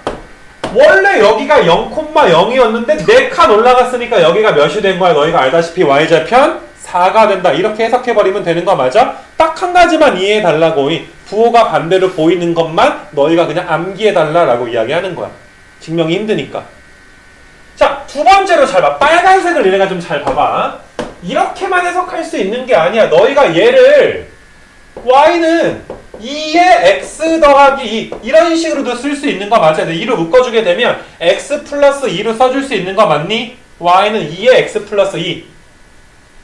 원래 여기가 0,0이었는데 4칸 올라갔으니까 여기가 몇이 된 거야. 너희가 알다시피 y좌편 4가 된다. 이렇게 해석해버리면 되는 거 맞아? 딱 한 가지만 이해해달라고. 부호가 반대로 보이는 것만 너희가 그냥 암기해달라고 이야기하는 거야. 증명이 힘드니까. 자, 두 번째로 잘 봐. 빨간색을 얘네가 좀 잘 봐봐. 이렇게만 해석할 수 있는 게 아니야. 너희가 얘를 y는 2의 x 더하기 2 이런 식으로도 쓸 수 있는 거 맞아. 2로 묶어주게 되면 x 플러스 2로 써줄 수 있는 거 맞니? y는 2의 x 플러스 2.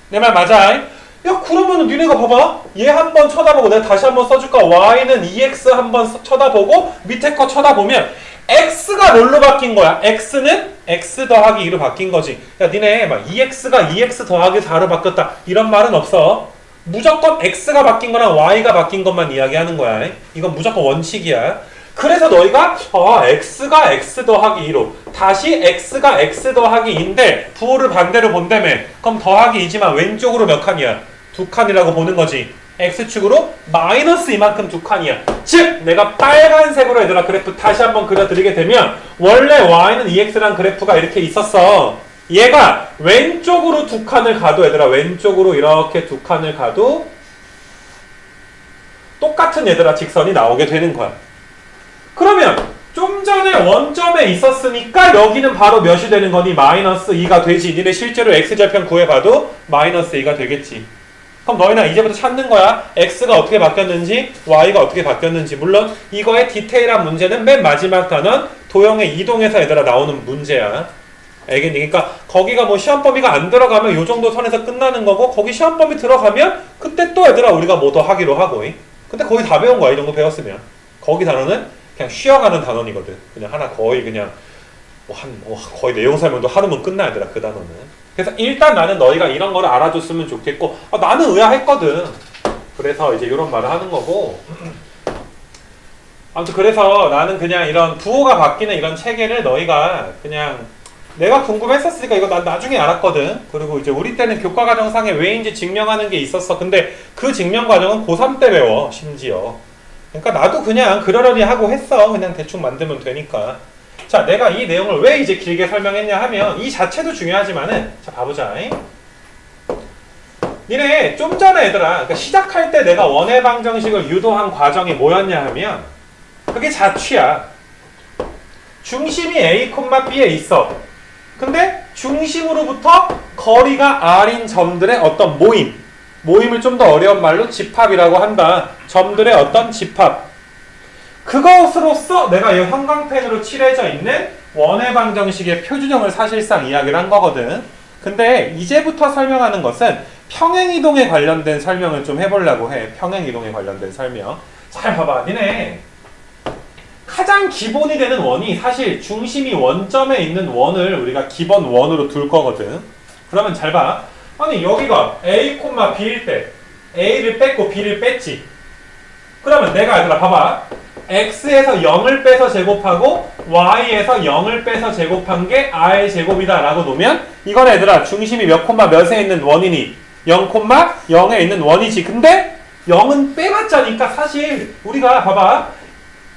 내 말 맞아? 야 그러면은 니네가 봐봐. 얘 한번 쳐다보고 내가 다시 한번 써줄까? y는 2x 한번 쳐다보고 밑에 거 쳐다보면 x가 뭘로 바뀐 거야? x는 x 더하기 2로 바뀐 거지. 야 니네 막 2x가 2x 더하기 4로 바뀌었다 이런 말은 없어. 무조건 x가 바뀐 거랑 y가 바뀐 것만 이야기하는 거야. 이건 무조건 원칙이야. 그래서 너희가 x가 x 더하기 2로 다시 x가 x 더하기 2인데 부호를 반대로 본다며. 그럼 더하기 2지만 왼쪽으로 몇 칸이야? 2칸이라고 보는 거지. x축으로 마이너스 이만큼 2칸이야. 즉 내가 빨간색으로 얘들아 그래프 다시 한번 그려드리게 되면 원래 y는 2x란 그래프가 이렇게 있었어. 얘가 왼쪽으로 2칸을 가도 얘들아 왼쪽으로 이렇게 2칸을 가도 똑같은 얘들아 직선이 나오게 되는 거야. 그러면 좀 전에 원점에 있었으니까 여기는 바로 몇이 되는 거니? 마이너스 2가 되지. 니네 실제로 x절편 구해봐도 마이너스 2가 되겠지. 그럼 너희나 이제부터 찾는 거야. x가 어떻게 바뀌었는지 y가 어떻게 바뀌었는지. 물론 이거의 디테일한 문제는 맨 마지막 단원 도형의 이동에서 얘들아 나오는 문제야. 알겠니? 그러니까 거기가 뭐 시험 범위가 안 들어가면 요 정도 선에서 끝나는 거고 거기 시험 범위 들어가면 그때 또 얘들아 우리가 뭐 더 하기로 하고. 근데 거의 다 배운 거야. 이 정도 배웠으면. 거기 단원은 그냥 쉬어가는 단원이거든. 그냥 하나 거의 그냥 거의 내용 설명도 하루면 끝나야 되라 그 단원은. 그래서 일단 나는 너희가 이런 거를 알아줬으면 좋겠고 나는 의아했거든. 그래서 이제 이런 말을 하는 거고. 아무튼 그래서 나는 그냥 이런 부호가 바뀌는 이런 체계를 너희가 그냥 내가 궁금했었으니까 이거 난 나중에 알았거든. 그리고 이제 우리 때는 교과과정상에 왜인지 증명하는 게 있었어. 근데 그 증명 과정은 고3 때 배워 심지어. 그러니까 나도 그냥 그러려니 하고 했어. 그냥 대충 만들면 되니까. 자, 내가 이 내용을 왜 이제 길게 설명했냐 하면 이 자체도 중요하지만은 자, 봐보자. 니네 좀 전에 얘들아 그러니까 시작할 때 내가 원의 방정식을 유도한 과정이 뭐였냐 하면 그게 자취야. 중심이 A, B에 있어. 근데 중심으로부터 거리가 R인 점들의 어떤 모임을 좀 더 어려운 말로 집합이라고 한다. 점들의 어떤 집합. 그것으로서 내가 이 형광펜으로 칠해져 있는 원의 방정식의 표준형을 사실상 이야기를 한 거거든. 근데 이제부터 설명하는 것은 평행이동에 관련된 설명을 좀 해보려고 해. 평행이동에 관련된 설명. 잘 봐봐. 니네 가장 기본이 되는 원이 사실 중심이 원점에 있는 원을 우리가 기본 원으로 둘 거거든. 그러면 잘 봐. 아니 여기가 A, B일 때 A를 뺐고 B를 뺐지. 그러면 내가 얘들아 봐봐. X에서 0을 빼서 제곱하고 Y에서 0을 빼서 제곱한 게 R의 제곱이다 라고 놓으면 이건 얘들아 중심이 몇 몇에 있는 원이니? 0,0에 있는 원이지. 근데 0은 빼봤자니까 사실 우리가 봐봐.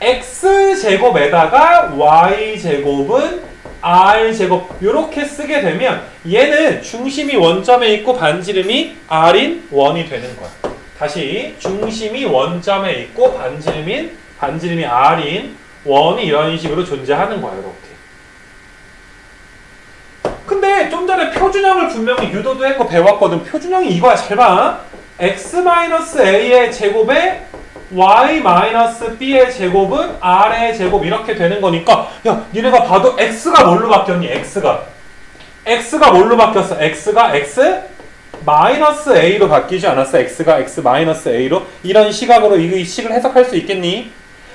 X제곱에다가 Y제곱은 R제곱 이렇게 쓰게 되면 얘는 중심이 원점에 있고 반지름이 R인 원이 되는 거야. 다시 중심이 원점에 있고 반지름이 R인 원이 이런 식으로 존재하는 거야. 이렇게. 근데 좀 전에 표준형을 분명히 유도도 했고 배웠거든. 표준형이 이거야. 잘 봐. X-A의 제곱에 y-b의 제곱은 r의 제곱 이렇게 되는 거니까 야 니네가 봐도 x가 뭘로 바뀌었니? x가 뭘로 바뀌었어? x가 x-a로 바뀌지 않았어? x가 x-a로 이런 시각으로 이 식을 해석할 수 있겠니?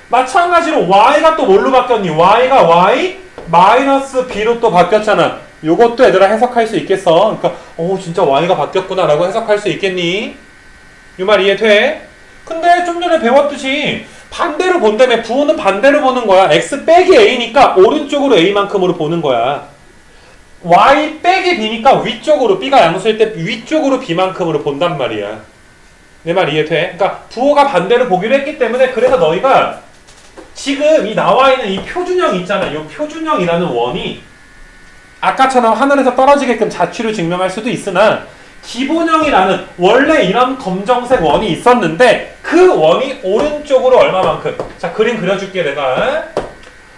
마찬가지로 y가 또 뭘로 바뀌었니? y가 y-b로 또 바뀌었잖아. 요것도 얘들아 해석할 수 있겠어. 그러니까 진짜 y가 바뀌었구나 라고 해석할 수 있겠니? 이 말 이해돼? 근데 좀 전에 배웠듯이 반대로 본다며. 부호는 반대로 보는 거야. x 빼기 a니까 오른쪽으로 a만큼으로 보는 거야. y 빼기 b니까 위쪽으로 b가 양수일 때 위쪽으로 b만큼으로 본단 말이야. 내 말 이해돼? 그러니까 부호가 반대로 보기로 했기 때문에 그래서 너희가 지금 이 나와 있는 이 표준형 있잖아. 이 표준형이라는 원이 아까처럼 하늘에서 떨어지게끔 자취로 증명할 수도 있으나 기본형이라는 원래 이런 검정색 원이 있었는데 그 원이 오른쪽으로 얼마만큼. 자 그림 그려줄게 내가.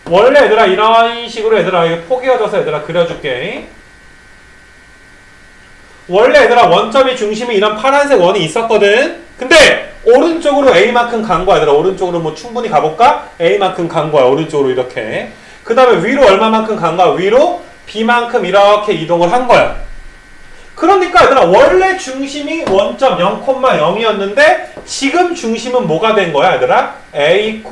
원래 얘들아 이런 식으로 얘들아 이거 포개어져서 얘들아 그려줄게. 원래 얘들아 원점이 중심이 이런 파란색 원이 있었거든. 근데 오른쪽으로 A만큼 간 거야 얘들아. 오른쪽으로 뭐 충분히 가볼까? A만큼 간 거야 오른쪽으로 이렇게. 그 다음에 위로 얼마만큼 간 거야? 위로 B만큼 이렇게 이동을 한 거야. 그러니까 얘들아 얘들아 원래 중심이 원점 0,0이었는데 지금 중심은 뭐가 된 거야 얘들아? A,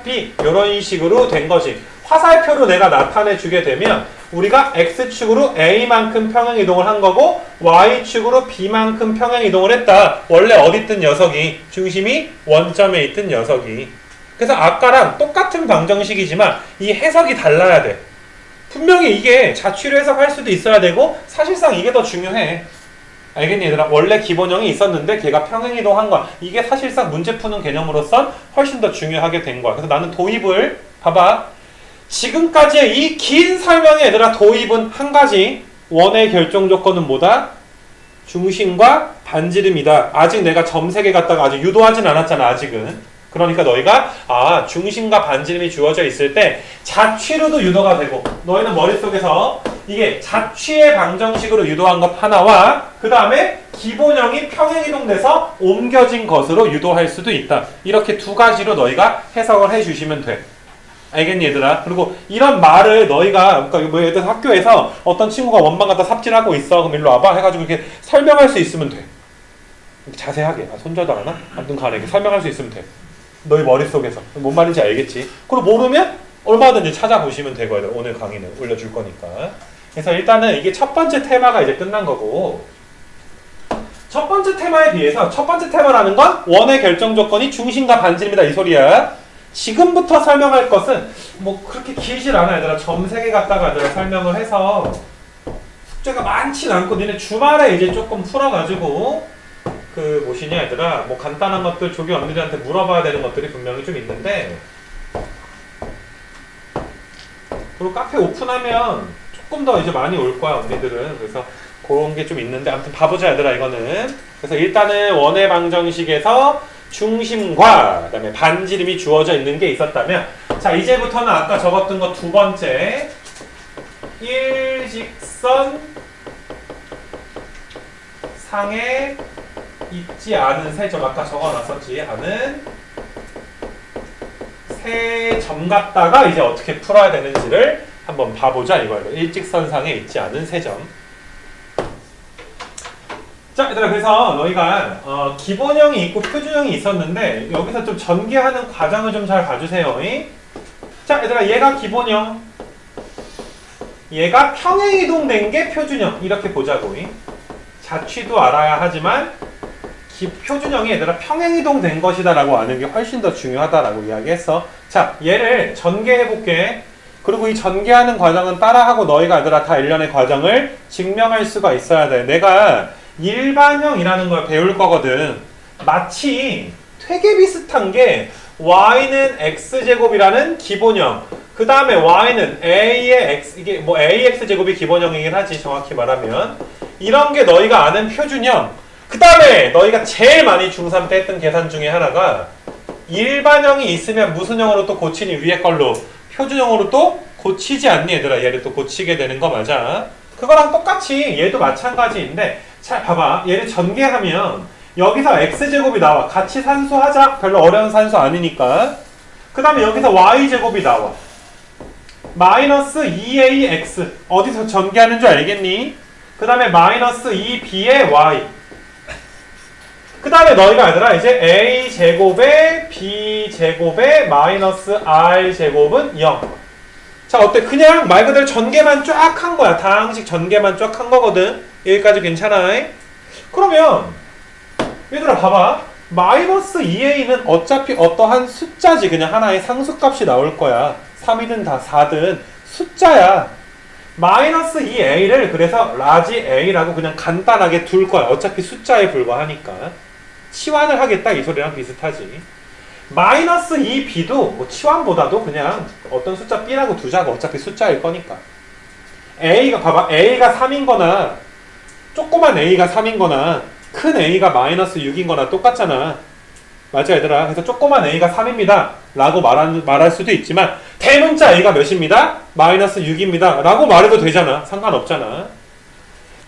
B 이런 식으로 된 거지. 화살표로 내가 나타내 주게 되면 우리가 X축으로 A만큼 평행이동을 한 거고 Y축으로 B만큼 평행이동을 했다. 원래 어디 있던 녀석이 중심이 원점에 있던 녀석이. 그래서 아까랑 똑같은 방정식이지만 이 해석이 달라야 돼. 분명히 이게 자취로 해석할 수도 있어야 되고 사실상 이게 더 중요해. 알겠니 얘들아? 원래 기본형이 있었는데 걔가 평행이동한 거야. 이게 사실상 문제 푸는 개념으로선 훨씬 더 중요하게 된 거야. 그래서 나는 도입을 봐봐. 지금까지의 이 긴 설명에 얘들아 도입은 한 가지. 원의 결정 조건은 뭐다? 중심과 반지름이다. 아직 내가 점 3개 갖다가 아직 유도하진 않았잖아 아직은. 그러니까 너희가 중심과 반지름이 주어져 있을 때 자취로도 유도가 되고 너희는 머릿속에서 이게 자취의 방정식으로 유도한 것 하나와 그 다음에 기본형이 평행이동돼서 옮겨진 것으로 유도할 수도 있다. 이렇게 두 가지로 너희가 해석을 해주시면 돼. 알겠니 얘들아? 그리고 이런 말을 너희가 그러니까 뭐 예를 들어서 학교에서 어떤 친구가 원반 갖다 삽질하고 있어. 그럼 일로 와봐 해가지고 이렇게 설명할 수 있으면 돼. 자세하게. 손절도 안 하나? 아무튼 간에 이렇게 설명할 수 있으면 돼. 너희 머릿속에서 뭔 말인지 알겠지? 그리고 모르면 얼마든지 찾아보시면 되고요. 오늘 강의는 올려줄 거니까. 그래서 일단은 이게 첫 번째 테마가 이제 끝난 거고 첫 번째 테마에 비해서 첫 번째 테마라는 건 원의 결정 조건이 중심과 반지름이다 이 소리야. 지금부터 설명할 것은 뭐 그렇게 길질 않아 얘들아. 점 3개 갖다가 얘들아 설명을 해서 숙제가 많진 않고 니네 주말에 이제 조금 풀어가지고 그 뭐시냐 얘들아 뭐 간단한 것들 조교 언니들한테 물어봐야 되는 것들이 분명히 좀 있는데 그리고 카페 오픈하면 조금 더 이제 많이 올 거야 언니들은. 그래서 그런 게 좀 있는데 아무튼 봐보자 얘들아 이거는. 그래서 일단은 원의 방정식에서 중심과 그 다음에 반지름이 주어져 있는 게 있었다면 자 이제부터는 아까 적었던 거 두 번째 일직선 상에 있지 않은 세 점 아까 적어놨었지 않은 세 점 갖다가 이제 어떻게 풀어야 되는지를 한번 봐보자 이거예요. 일직선상에 있지 않은 세 점. 자 얘들아 그래서 너희가 기본형이 있고 표준형이 있었는데 여기서 좀 전개하는 과정을 좀 잘 봐주세요. 자 얘들아 얘가 기본형 얘가 평행이동된 게 표준형 이렇게 보자고. 자취도 알아야 하지만 표준형이 얘들아 평행이동 된 것이다 라고 아는 게 훨씬 더 중요하다라고 이야기했어. 자 얘를 전개해 볼게. 그리고 이 전개하는 과정은 따라하고 너희가 얘들아 다 일련의 과정을 증명할 수가 있어야 돼. 내가 일반형이라는 걸 배울 거거든. 마치 되게 비슷한 게 y는 x제곱이라는 기본형 그 다음에 y는 a의 x 이게 뭐 ax제곱이 기본형이긴 하지 정확히 말하면 이런 게 너희가 아는 표준형 그 다음에 너희가 제일 많이 중3 때 했던 계산 중에 하나가 일반형이 있으면 무슨 형으로 또 고치니 위에 걸로 표준형으로 또 고치지 않니 얘들아. 얘를 또 고치게 되는 거 맞아. 그거랑 똑같이 얘도 마찬가지인데 자 봐봐 얘를 전개하면 여기서 x제곱이 나와. 같이 산수하자. 별로 어려운 산수 아니니까. 그 다음에 여기서 y제곱이 나와. 마이너스 2ax 어디서 전개하는 줄 알겠니? 그 다음에 마이너스 2b의 y 그 다음에 너희가 얘들아 이제 a제곱에 b제곱에 마이너스 r제곱은 0. 자 어때? 그냥 말 그대로 전개만 쫙 한 거야. 다항식 전개만 쫙 한 거거든. 여기까지 괜찮아? 그러면 얘들아 봐봐. 마이너스 2a는 어차피 어떠한 숫자지. 그냥 하나의 상수값이 나올 거야. 3이든 다 4든 숫자야. 마이너스 2a를 그래서 라지 a라고 그냥 간단하게 둘 거야. 어차피 숫자에 불과하니까. 치환을 하겠다 이 소리랑 비슷하지. 마이너스 2b도 뭐 치환보다도 그냥 어떤 숫자 b라고 두자고. 어차피 숫자일 거니까. a가 봐봐. a가 3인 거나 조그만 a가 3인 거나 큰 a가 마이너스 6인 거나 똑같잖아. 맞아 얘들아. 그래서 조그만 a가 3입니다 라고 말할 수도 있지만 대문자 a가 몇입니다? 마이너스 6입니다 라고 말해도 되잖아. 상관없잖아.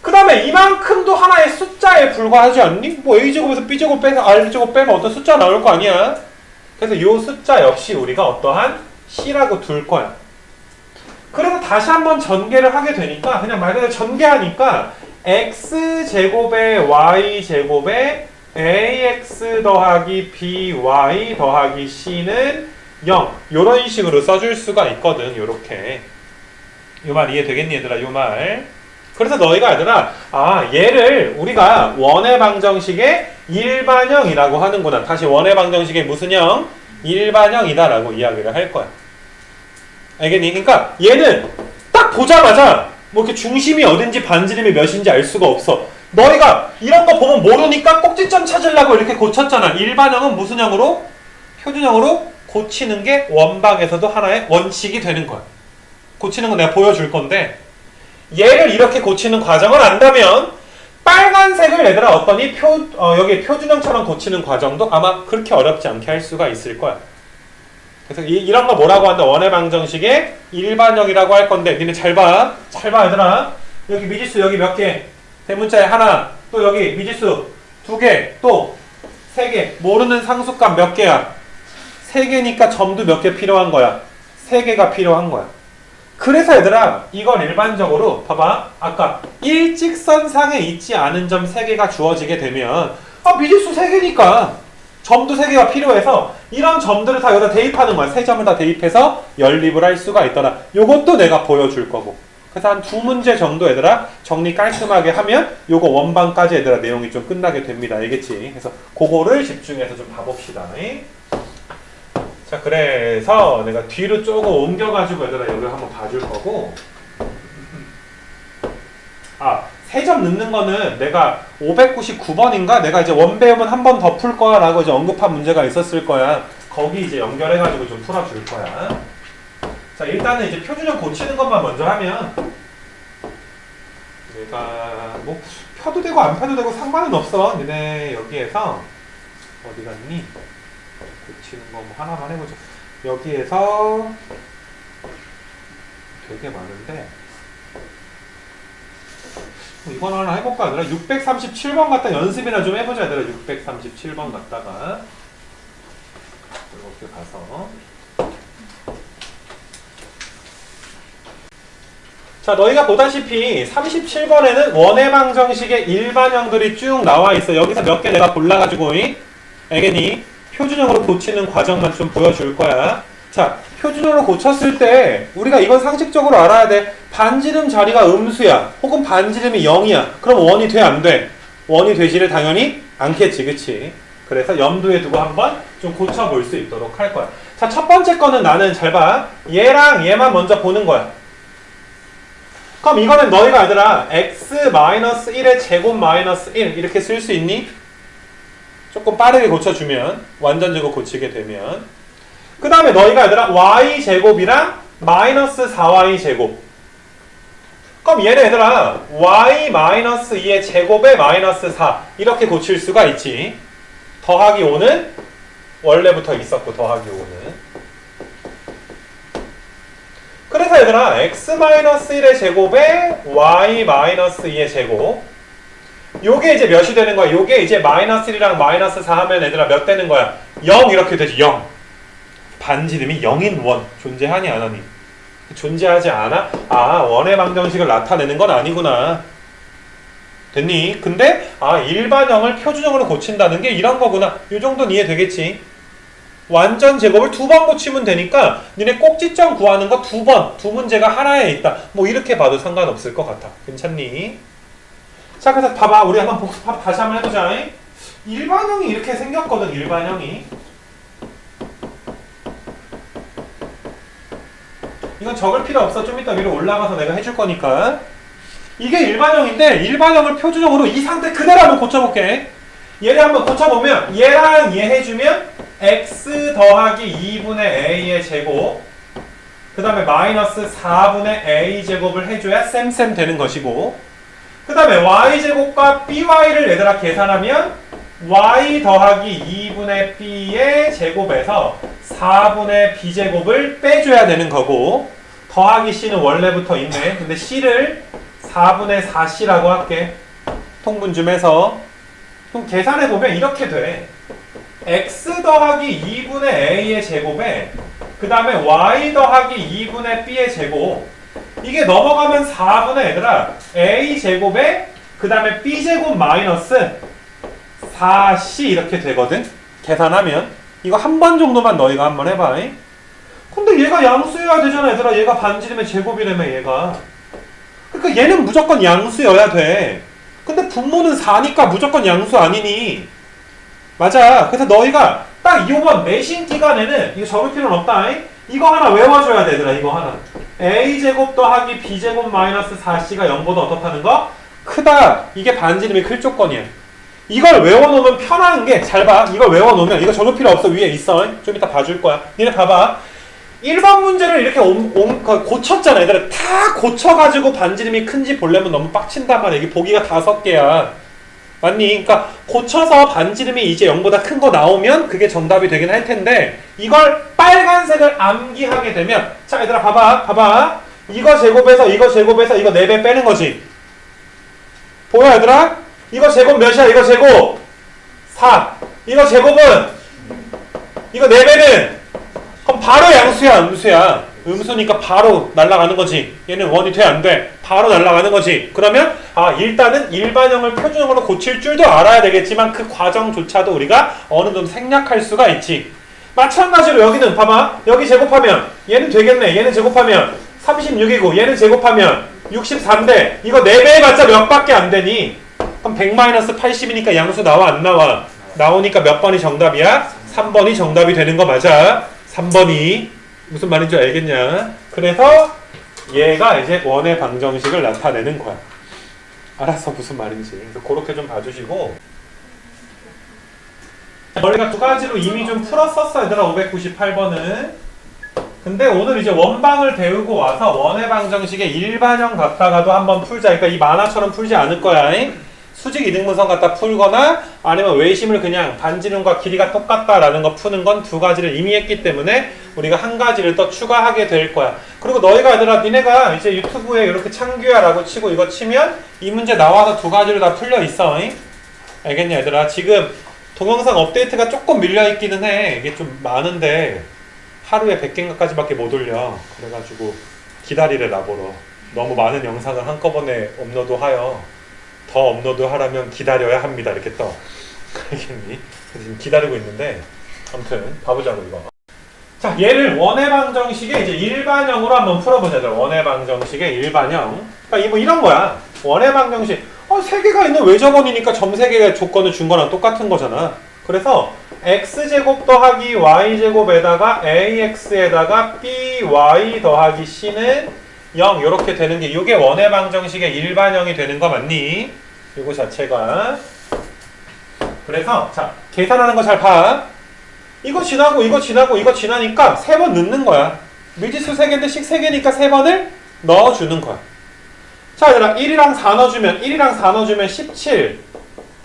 그 다음에 이만큼도 하나의 숫자에 불과하지 않니? 뭐 a제곱에서 b제곱 빼서 r제곱 빼면 어떤 숫자 나올 거 아니야. 그래서 이 숫자 역시 우리가 어떠한 c라고 둘 거야. 그래서 다시 한번 전개를 하게 되니까 그냥 말 그대로 전개하니까 x제곱에 y제곱에 ax 더하기 by 더하기 c는 0 요런 식으로 써줄 수가 있거든. 요렇게 요 말 이해되겠니 얘들아? 요 말. 그래서 너희가 얘들아 얘를 우리가 원의 방정식의 일반형이라고 하는구나. 다시 원의 방정식의 무슨 형? 일반형이다 라고 이야기를 할 거야. 알겠니? 그러니까 얘는 딱 보자마자 뭐 이렇게 중심이 어딘지 반지름이 몇인지 알 수가 없어. 너희가 이런 거 보면 모르니까 꼭지점 찾으려고 이렇게 고쳤잖아. 일반형은 무슨 형으로? 표준형으로 고치는 게 원방에서도 하나의 원칙이 되는 거야. 고치는 거 내가 보여줄 건데 얘를 이렇게 고치는 과정을 안다면 빨간색을 얘들아 어떠니? 여기 표준형처럼 고치는 과정도 아마 그렇게 어렵지 않게 할 수가 있을 거야. 그래서 이런 거 뭐라고 한다? 원의 방정식의 일반형이라고 할 건데 니네 잘 봐. 잘 봐 얘들아. 여기 미지수 여기 몇 개? 대문자에 하나. 또 여기 미지수 2개. 또 3개. 모르는 상수값 몇 개야? 3개니까 점도 몇 개 필요한 거야? 3개가 필요한 거야. 그래서 얘들아 이걸 일반적으로 봐봐. 아까 일직선상에 있지 않은 점 3개가 주어지게 되면 미지수 3개니까 점도 3개가 필요해서 이런 점들을 다 여기다 대입하는 거야. 3점을 다 대입해서 연립을 할 수가 있더라. 요것도 내가 보여줄 거고. 그래서 한 2문제 정도 얘들아 정리 깔끔하게 하면 요거 원방까지 얘들아 내용이 좀 끝나게 됩니다. 알겠지? 그래서 그거를 집중해서 좀 봐봅시다. 자, 그래서 내가 뒤로 조금 옮겨가지고 얘들아 여기를 한번 봐줄 거고 3점 넣는 거는 내가 599번인가? 내가 이제 원 배우면 한 번 더 풀 거야 라고 이제 언급한 문제가 있었을 거야. 거기 이제 연결해가지고 좀 풀어줄 거야. 자, 일단은 이제 표준형 고치는 것만 먼저 하면 내가 뭐 펴도 되고 안 펴도 되고 상관은 없어. 니네 여기에서 어디 갔니? 고치는 거 뭐 하나만 해보자. 여기에서 되게 많은데 이건 하나 해볼까 얘들아? 637번 갖다 연습이나 좀 해보자 얘들아. 637번 갖다가 이렇게 가서 자, 너희가 보다시피 37번에는 원의 방정식의 일반형들이 쭉 나와 있어. 여기서 몇 개 내가 골라가지고 알겠니? 표준형으로 고치는 과정만 좀 보여줄 거야. 자, 표준형으로 고쳤을 때 우리가 이건 상식적으로 알아야 돼. 반지름 자리가 음수야. 혹은 반지름이 0이야. 그럼 원이 돼? 안 돼? 원이 되지를 당연히 않겠지. 그치? 그래서 염두에 두고 한번 좀 고쳐볼 수 있도록 할 거야. 자, 첫 번째 거는 나는 잘 봐. 얘랑 얘만 먼저 보는 거야. 그럼 이거는 너희가 얘들아 x-1의 제곱 마이너스 1 이렇게 쓸 수 있니? 조금 빠르게 고쳐주면 완전 제곱 고치게 되면 그 다음에 너희가 얘들아 y제곱이랑 마이너스 4y제곱 그럼 얘는 얘들아 y-2의 제곱에 마이너스 4 이렇게 고칠 수가 있지. 더하기 5는 원래부터 있었고 더하기 5는 그래서 얘들아 x-1의 제곱에 y-2의 제곱 요게 이제 몇이 되는 거야? 요게 이제 마이너스 1이랑 마이너스 4 하면 얘들아 몇 되는 거야? 0 이렇게 되지. 0 반지름이 0인 원 존재하니 안 하니? 존재하지 않아? 원의 방정식을 나타내는 건 아니구나. 됐니? 근데 일반형을 표준형으로 고친다는 게 이런 거구나. 요 정도는 이해되겠지? 완전 제곱을 2번 고치면 되니까 니네 꼭지점 구하는 거 2번, 두 문제가 하나에 있다. 뭐 이렇게 봐도 상관없을 것 같아. 괜찮니? 자, 그래서 봐봐. 우리 한번 복습 다시 한번 해보자. 일반형이 이렇게 생겼거든. 일반형이. 이건 적을 필요 없어. 좀 이따 위로 올라가서 내가 해줄 거니까. 이게 일반형인데 일반형을 표준형으로 이 상태 그대로 한번 고쳐볼게. 얘를 한번 고쳐보면 얘랑 얘 해주면 x 더하기 2분의 a의 제곱 그 다음에 마이너스 4분의 a 제곱을 해줘야 쌤쌤 되는 것이고 그 다음에 y제곱과 by를 얘들아 계산하면 y 더하기 2분의 b의 제곱에서 4분의 b제곱을 빼줘야 되는 거고 더하기 c는 원래부터 있네. 근데 c를 4분의 4c라고 할게. 통분 좀 해서 그럼 계산해보면 이렇게 돼. x 더하기 2분의 a의 제곱에 그 다음에 y 더하기 2분의 b의 제곱 이게 넘어가면 4분의 얘들아 a 제곱에 그 다음에 b제곱 마이너스 4c 이렇게 되거든. 계산하면 이거 한 번 정도만 너희가 한번 해봐. 근데 얘가 양수여야 되잖아 얘들아. 얘가 반지름의 제곱이라며 얘가. 그러니까 얘는 무조건 양수여야 돼. 근데 분모는 4니까 무조건 양수 아니니. 맞아. 그래서 너희가 딱 이번 내신 기간에는 이거 적을 필요는 없다. 이거 하나 외워줘야 돼 얘들아. 이거 하나. a제곱 더하기 b제곱 마이너스 4c가 0보다 어떻다는 거? 크다. 이게 반지름이 클 조건이야. 이걸 외워놓으면 편한 게, 잘 봐. 이걸 외워놓으면, 이거 적을 필요 없어. 위에 있어. 좀 이따 봐줄 거야. 니네 봐봐. 1번 문제를 이렇게 고쳤잖아. 얘들아. 다 고쳐가지고 반지름이 큰지 보려면 너무 빡친단 말이야. 이게 보기가 5개야. 맞니? 그러니까 고쳐서 반지름이 이제 0보다 큰 거 나오면 그게 정답이 되긴 할 텐데, 이걸 빨간색을 암기하게 되면, 자, 얘들아, 봐봐. 이거 제곱해서 이거 4배 빼는 거지. 보여, 얘들아? 이거 제곱 몇이야? 이거 제곱 4. 이거 제곱은 이거 4배는 그럼 바로 양수야 음수야. 음수니까 바로 날아가는 거지. 얘는 원이 돼 안 돼? 바로 날아가는 거지. 그러면 일단은 일반형을 표준형으로 고칠 줄도 알아야 되겠지만 그 과정조차도 우리가 어느 정도 생략할 수가 있지. 마찬가지로 여기는 봐봐. 여기 제곱하면 얘는 되겠네. 얘는 제곱하면 36이고 얘는 제곱하면 63인데 이거 4배 해봤자 몇 밖에 안 되니? 그럼 100-80이니까 양수 나와 안 나와? 나오니까 몇 번이 정답이야? 3번이 정답이 되는 거 맞아. 3번이 무슨 말인지 알겠냐? 그래서 얘가 이제 원의 방정식을 나타내는 거야. 알았어 무슨 말인지. 그래서 그렇게 좀 봐주시고, 우리가 2가지로 이미 좀 풀었었어 얘들아. 598번은. 근데 오늘 이제 원방을 배우고 와서 원의 방정식의 일반형 갖다가도 한번 풀자. 그러니까 이 만화처럼 풀지 않을 거야. 수직 이등분선 갖다 풀거나 아니면 외심을 그냥 반지름과 길이가 똑같다라는 거 푸는 건 2가지를 이미 했기 때문에 우리가 1가지를 더 추가하게 될 거야. 그리고 너희가 얘들아, 니네가 이제 유튜브에 이렇게 창규야라고 치고 이거 치면 이 문제 나와서 2가지로 다 풀려 있어. 알겠냐 얘들아? 지금 동영상 업데이트가 조금 밀려있기는 해. 이게 좀 많은데 하루에 100개인가까지밖에 못 올려. 그래가지고 기다리래 나보러. 너무 많은 영상을 한꺼번에 업로드하여 더 업로드하라면 기다려야 합니다. 이렇게 떠. 알겠니? 그래서 지금 기다리고 있는데 아무튼 봐보자고 이거. 자, 얘를 원의 방정식의 이제 일반형으로 한번 풀어보자. 원의 방정식의 일반형. 그러니까 뭐 이런 거야. 원의 방정식. 3개가 있는 외접원이니까 점 3개의 조건을 준 거랑 똑같은 거잖아. 그래서 x제곱 더하기 y제곱에다가 ax에다가 by 더하기 c는 0 이렇게 되는 게 이게 원의 방정식의 일반형이 되는 거 맞니? 이거 자체가. 그래서 자 계산하는 거 잘 봐. 이거 지나고 이거 지나고 이거 지나니까 3번 넣는 거야. 미지수 3개인데 식 3개니까 3번을 넣어주는 거야. 자 얘들아 1이랑 4 넣어주면 17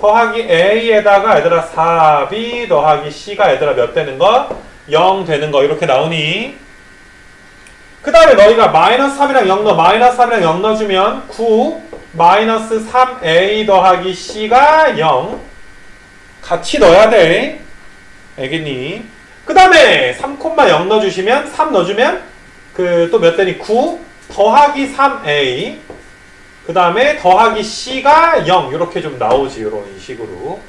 더하기 a에다가 얘들아 4b 더하기 c가 얘들아 몇 되는 거? 0 되는 거 이렇게 나오니? 그 다음에 너희가 마이너스 3이랑 0 넣어. 마이너스 3이랑 0 넣어주면 9 마이너스 3a 더하기 c가 0 같이 넣어야 돼. 알겠니? 그 다음에 3,0 넣어주시면 3 넣어주면 그 또 몇 되니? 9 더하기 3a 그 다음에 더하기 c가 0 이렇게 좀 나오지. 이런 식으로.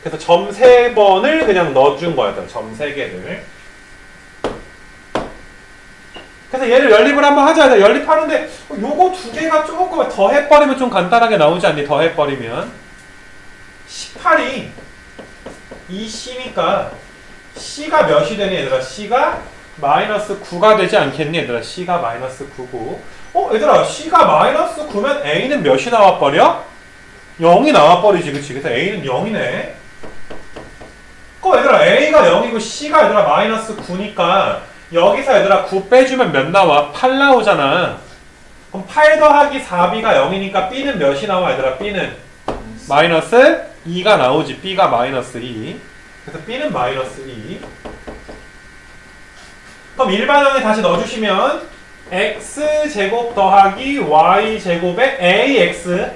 그래서 점 3번을 그냥 넣어준 거야. 점 3개를. 그래서 얘를 연립을 한번 하자. 연립하는데 요거 2개가 조금 더 해버리면 좀 간단하게 나오지 않니? 더 해버리면 18이 이 c니까 c가 몇이 되니 얘들아? c가 마이너스 9가 되지 않겠니 얘들아? c가 마이너스 9고 얘들아 c가 마이너스 9면 a는 몇이 나와버려? 0이 나와버리지. 그치? 그래서 a는 0이네. 얘들아 a가 0이고 c가 얘들아 마이너스 9니까 여기서 얘들아 9 빼주면 몇 나와? 8 나오잖아. 그럼 8 더하기 4b가 0이니까 b는 몇이 나와 얘들아? b는 마이너스 2가 나오지. b가 마이너스 2. 그래서 b는 마이너스 2. 그럼 일반형에 다시 넣어주시면 x제곱 더하기 y제곱에 ax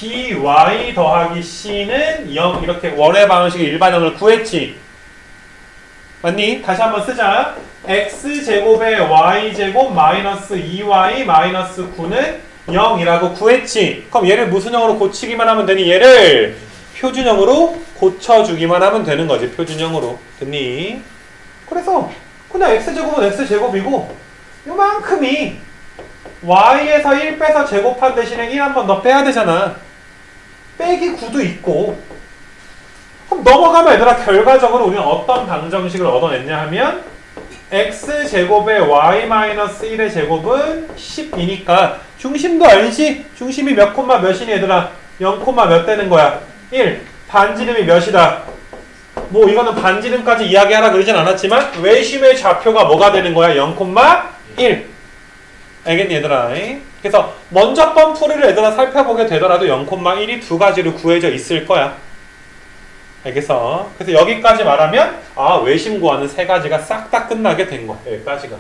by 더하기 c는 0 이렇게 원의 방식의 일반형을 구했지. 맞니? 다시 한번 쓰자. x제곱에 y제곱 마이너스 2y 마이너스 9는 0이라고 구했지. 그럼 얘를 무슨 형으로 고치기만 하면 되니? 얘를 표준형으로 고쳐주기만 하면 되는 거지. 표준형으로. 됐니? 그래서 그냥 x제곱은 x제곱이고 요만큼이 y에서 1 빼서 제곱한 대신에 1 한 번 더 빼야 되잖아. 빼기 9도 있고. 그럼 넘어가면 얘들아 결과적으로 우리는 어떤 방정식을 얻어냈냐 하면 x제곱에 y-1의 제곱은 10이니까 중심도 알지? 중심이 몇 콤마 몇이니 얘들아? 0 콤마 몇 되는 거야? 1. 반지름이 몇이다? 뭐 이거는 반지름까지 이야기하라 그러진 않았지만 외심의 좌표가 뭐가 되는 거야? 0 콤마 1. 알겠니 얘들아? 그래서 먼저 번 풀이를 얘들아 살펴보게 되더라도 0 콤마 1이 두 가지로 구해져 있을 거야. 알겠어? 그래서 여기까지 말하면 외심 구하는 세 가지가 싹 다 끝나게 된 거야. 여기까지가.